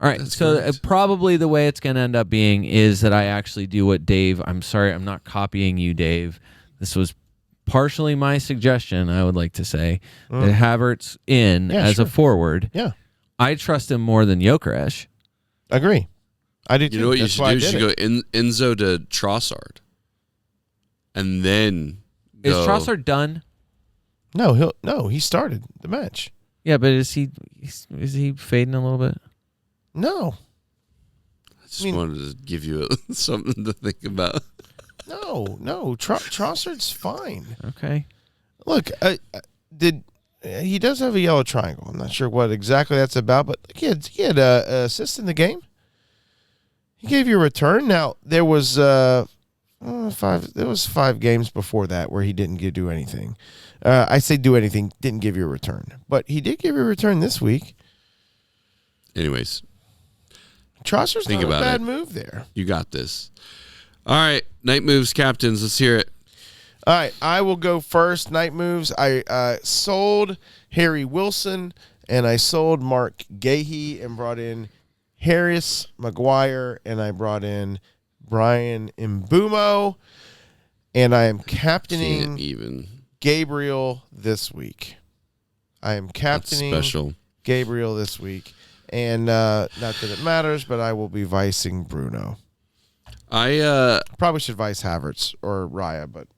All right. So probably the way it's going to end up being is that I actually do what Dave. I'm sorry, I'm not copying you, Dave. This was partially my suggestion. I would like to say that Havertz as a forward. Yeah. I trust him more than Gyökeres. Agree. I do too. You know what you should do? You should go Enzo to Trossard, and then. Is Trossard done? No, he started the match. Yeah, but is he fading a little bit? No. I just wanted to give you something to think about. No. Trossard's fine. Okay. Look, he does have a yellow triangle. I'm not sure what exactly that's about, but he had an assist in the game. He gave you a return. Now there was 5 games before that where he didn't do anything. I say do anything, didn't give you a return. But he did give you a return this week. Anyways. Trossard's not a bad move there. You got this. All right. Night moves, captains. Let's hear it. All right. I will go first. Night moves. I sold Harry Wilson and I sold Mark Gahey and brought in Harris Maguire and I brought in Brian Mbumo, and I am captaining Gabriel this week. I am captaining Gabriel this week, and not that it matters, but I will be vicing Bruno. I probably should vice Havertz or Raya, but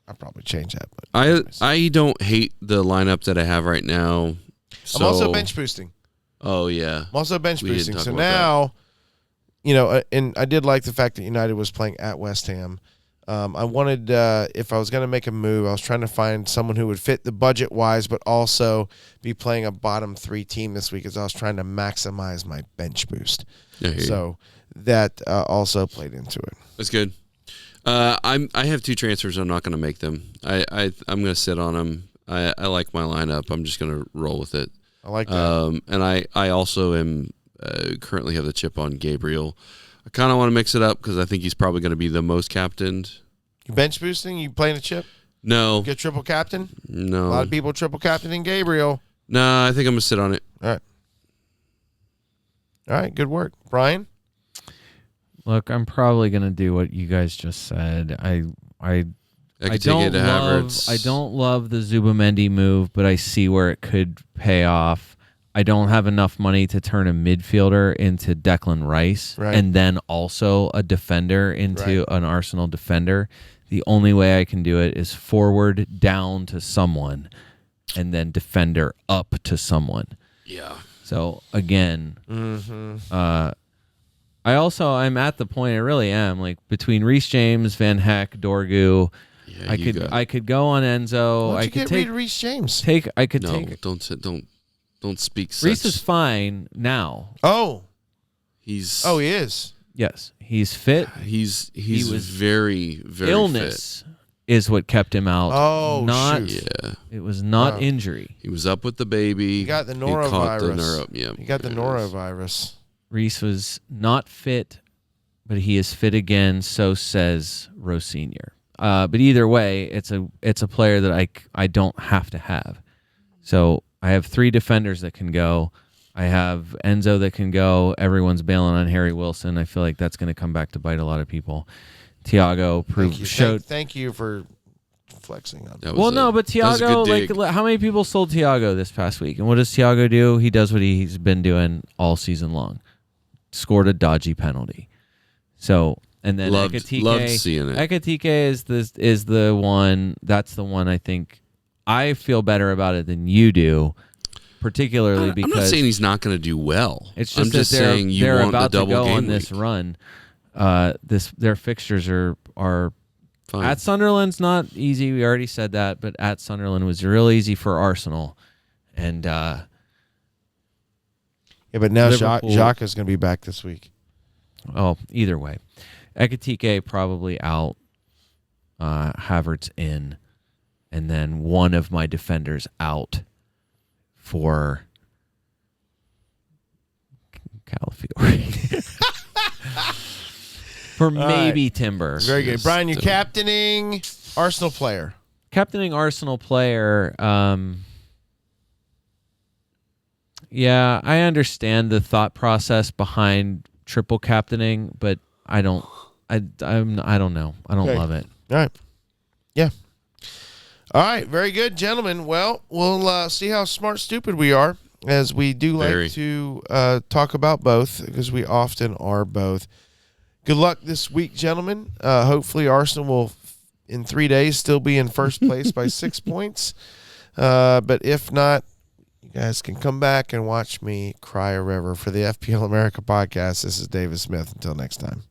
I'll probably change that. But I don't hate the lineup that I have right now. I'm also bench boosting. Oh yeah, I'm also bench boosting. So now. And I did like the fact that United was playing at West Ham. I wanted, if I was going to make a move, I was trying to find someone who would fit the budget-wise, but also be playing a bottom 3 team this week as I was trying to maximize my bench boost. So that also played into it. That's good. I have 2 transfers. I'm not going to make them. I'm going to sit on them. I like my lineup. I'm just going to roll with it. I like that. And I also am... currently have the chip on Gabriel. I kind of want to mix it up because I think he's probably going to be the most captained. You bench boosting? You playing a chip? No. Get triple captain? No. A lot of people triple captaining Gabriel. No, I think I'm going to sit on it. All right. Good work. Brian? Look, I'm probably going to do what you guys just said. I don't love the Zubamendi move, but I see where it could pay off. I don't have enough money to turn a midfielder into Declan Rice Right. and then also a defender into an Arsenal defender. The only way I can do it is forward down to someone and then defender up to someone. Yeah. So again, I'm at the point I really am like between Reece James, Van Heck, Dorgu. Yeah, I could go on Enzo. Why don't I you could get take rid of Reece James? Don't speak such. Reece is fine now. Oh, he is. Yes, he's fit. He's was very, very Illness is what kept him out. Oh, not shoot. fit. Yeah. it was not injury. He was up with the baby. He got the He caught the norovirus. yeah. He got the Yes. norovirus. Reece was not fit, but he is fit again. So says Rose Senior. But either way, it's a player that I don't have to have. So I have 3 defenders that can go. I have Enzo that can go. Everyone's bailing on Harry Wilson. I feel like that's going to come back to bite a lot of people. Thiago showed. Thank you for flexing on. That was But that was a Thiago, good dig. like, how many people sold Thiago this past week? And what does Thiago do? He does what he's been doing all season long. Scored a dodgy penalty. So, and then Loved Ekitike. seeing it. Ekitike is the one. That's the one I think I feel better about it than you do, particularly because I'm not saying he's not going to do well. it's just I'm just that they're, saying you they're want about the double to go game on this week. run. Their fixtures are Fine. at Sunderland's not easy. We already said that, but at Sunderland was real easy for Arsenal, and Yeah, but now Liverpool- Jacques is going to be back this week. either way, Ekitike probably out, Havertz in, and then one of my defenders out for Calafiore. For maybe Timber. Very good. Yes, Brian, you're so- captaining Arsenal player. Captaining Arsenal player, yeah, I understand the thought process behind triple captaining, but I don't know. I don't Okay. love it. All right. Yeah. All right. Very good, gentlemen. Well, we'll see how smart stupid we are, as we do like Very. to talk about both, because we often are both. Good luck this week, gentlemen. Hopefully Arsenal will, in 3 days, still be in first place by 6 points. But if not, you guys can come back and watch me cry a river for the FPL America podcast. This is David Smith. Until next time.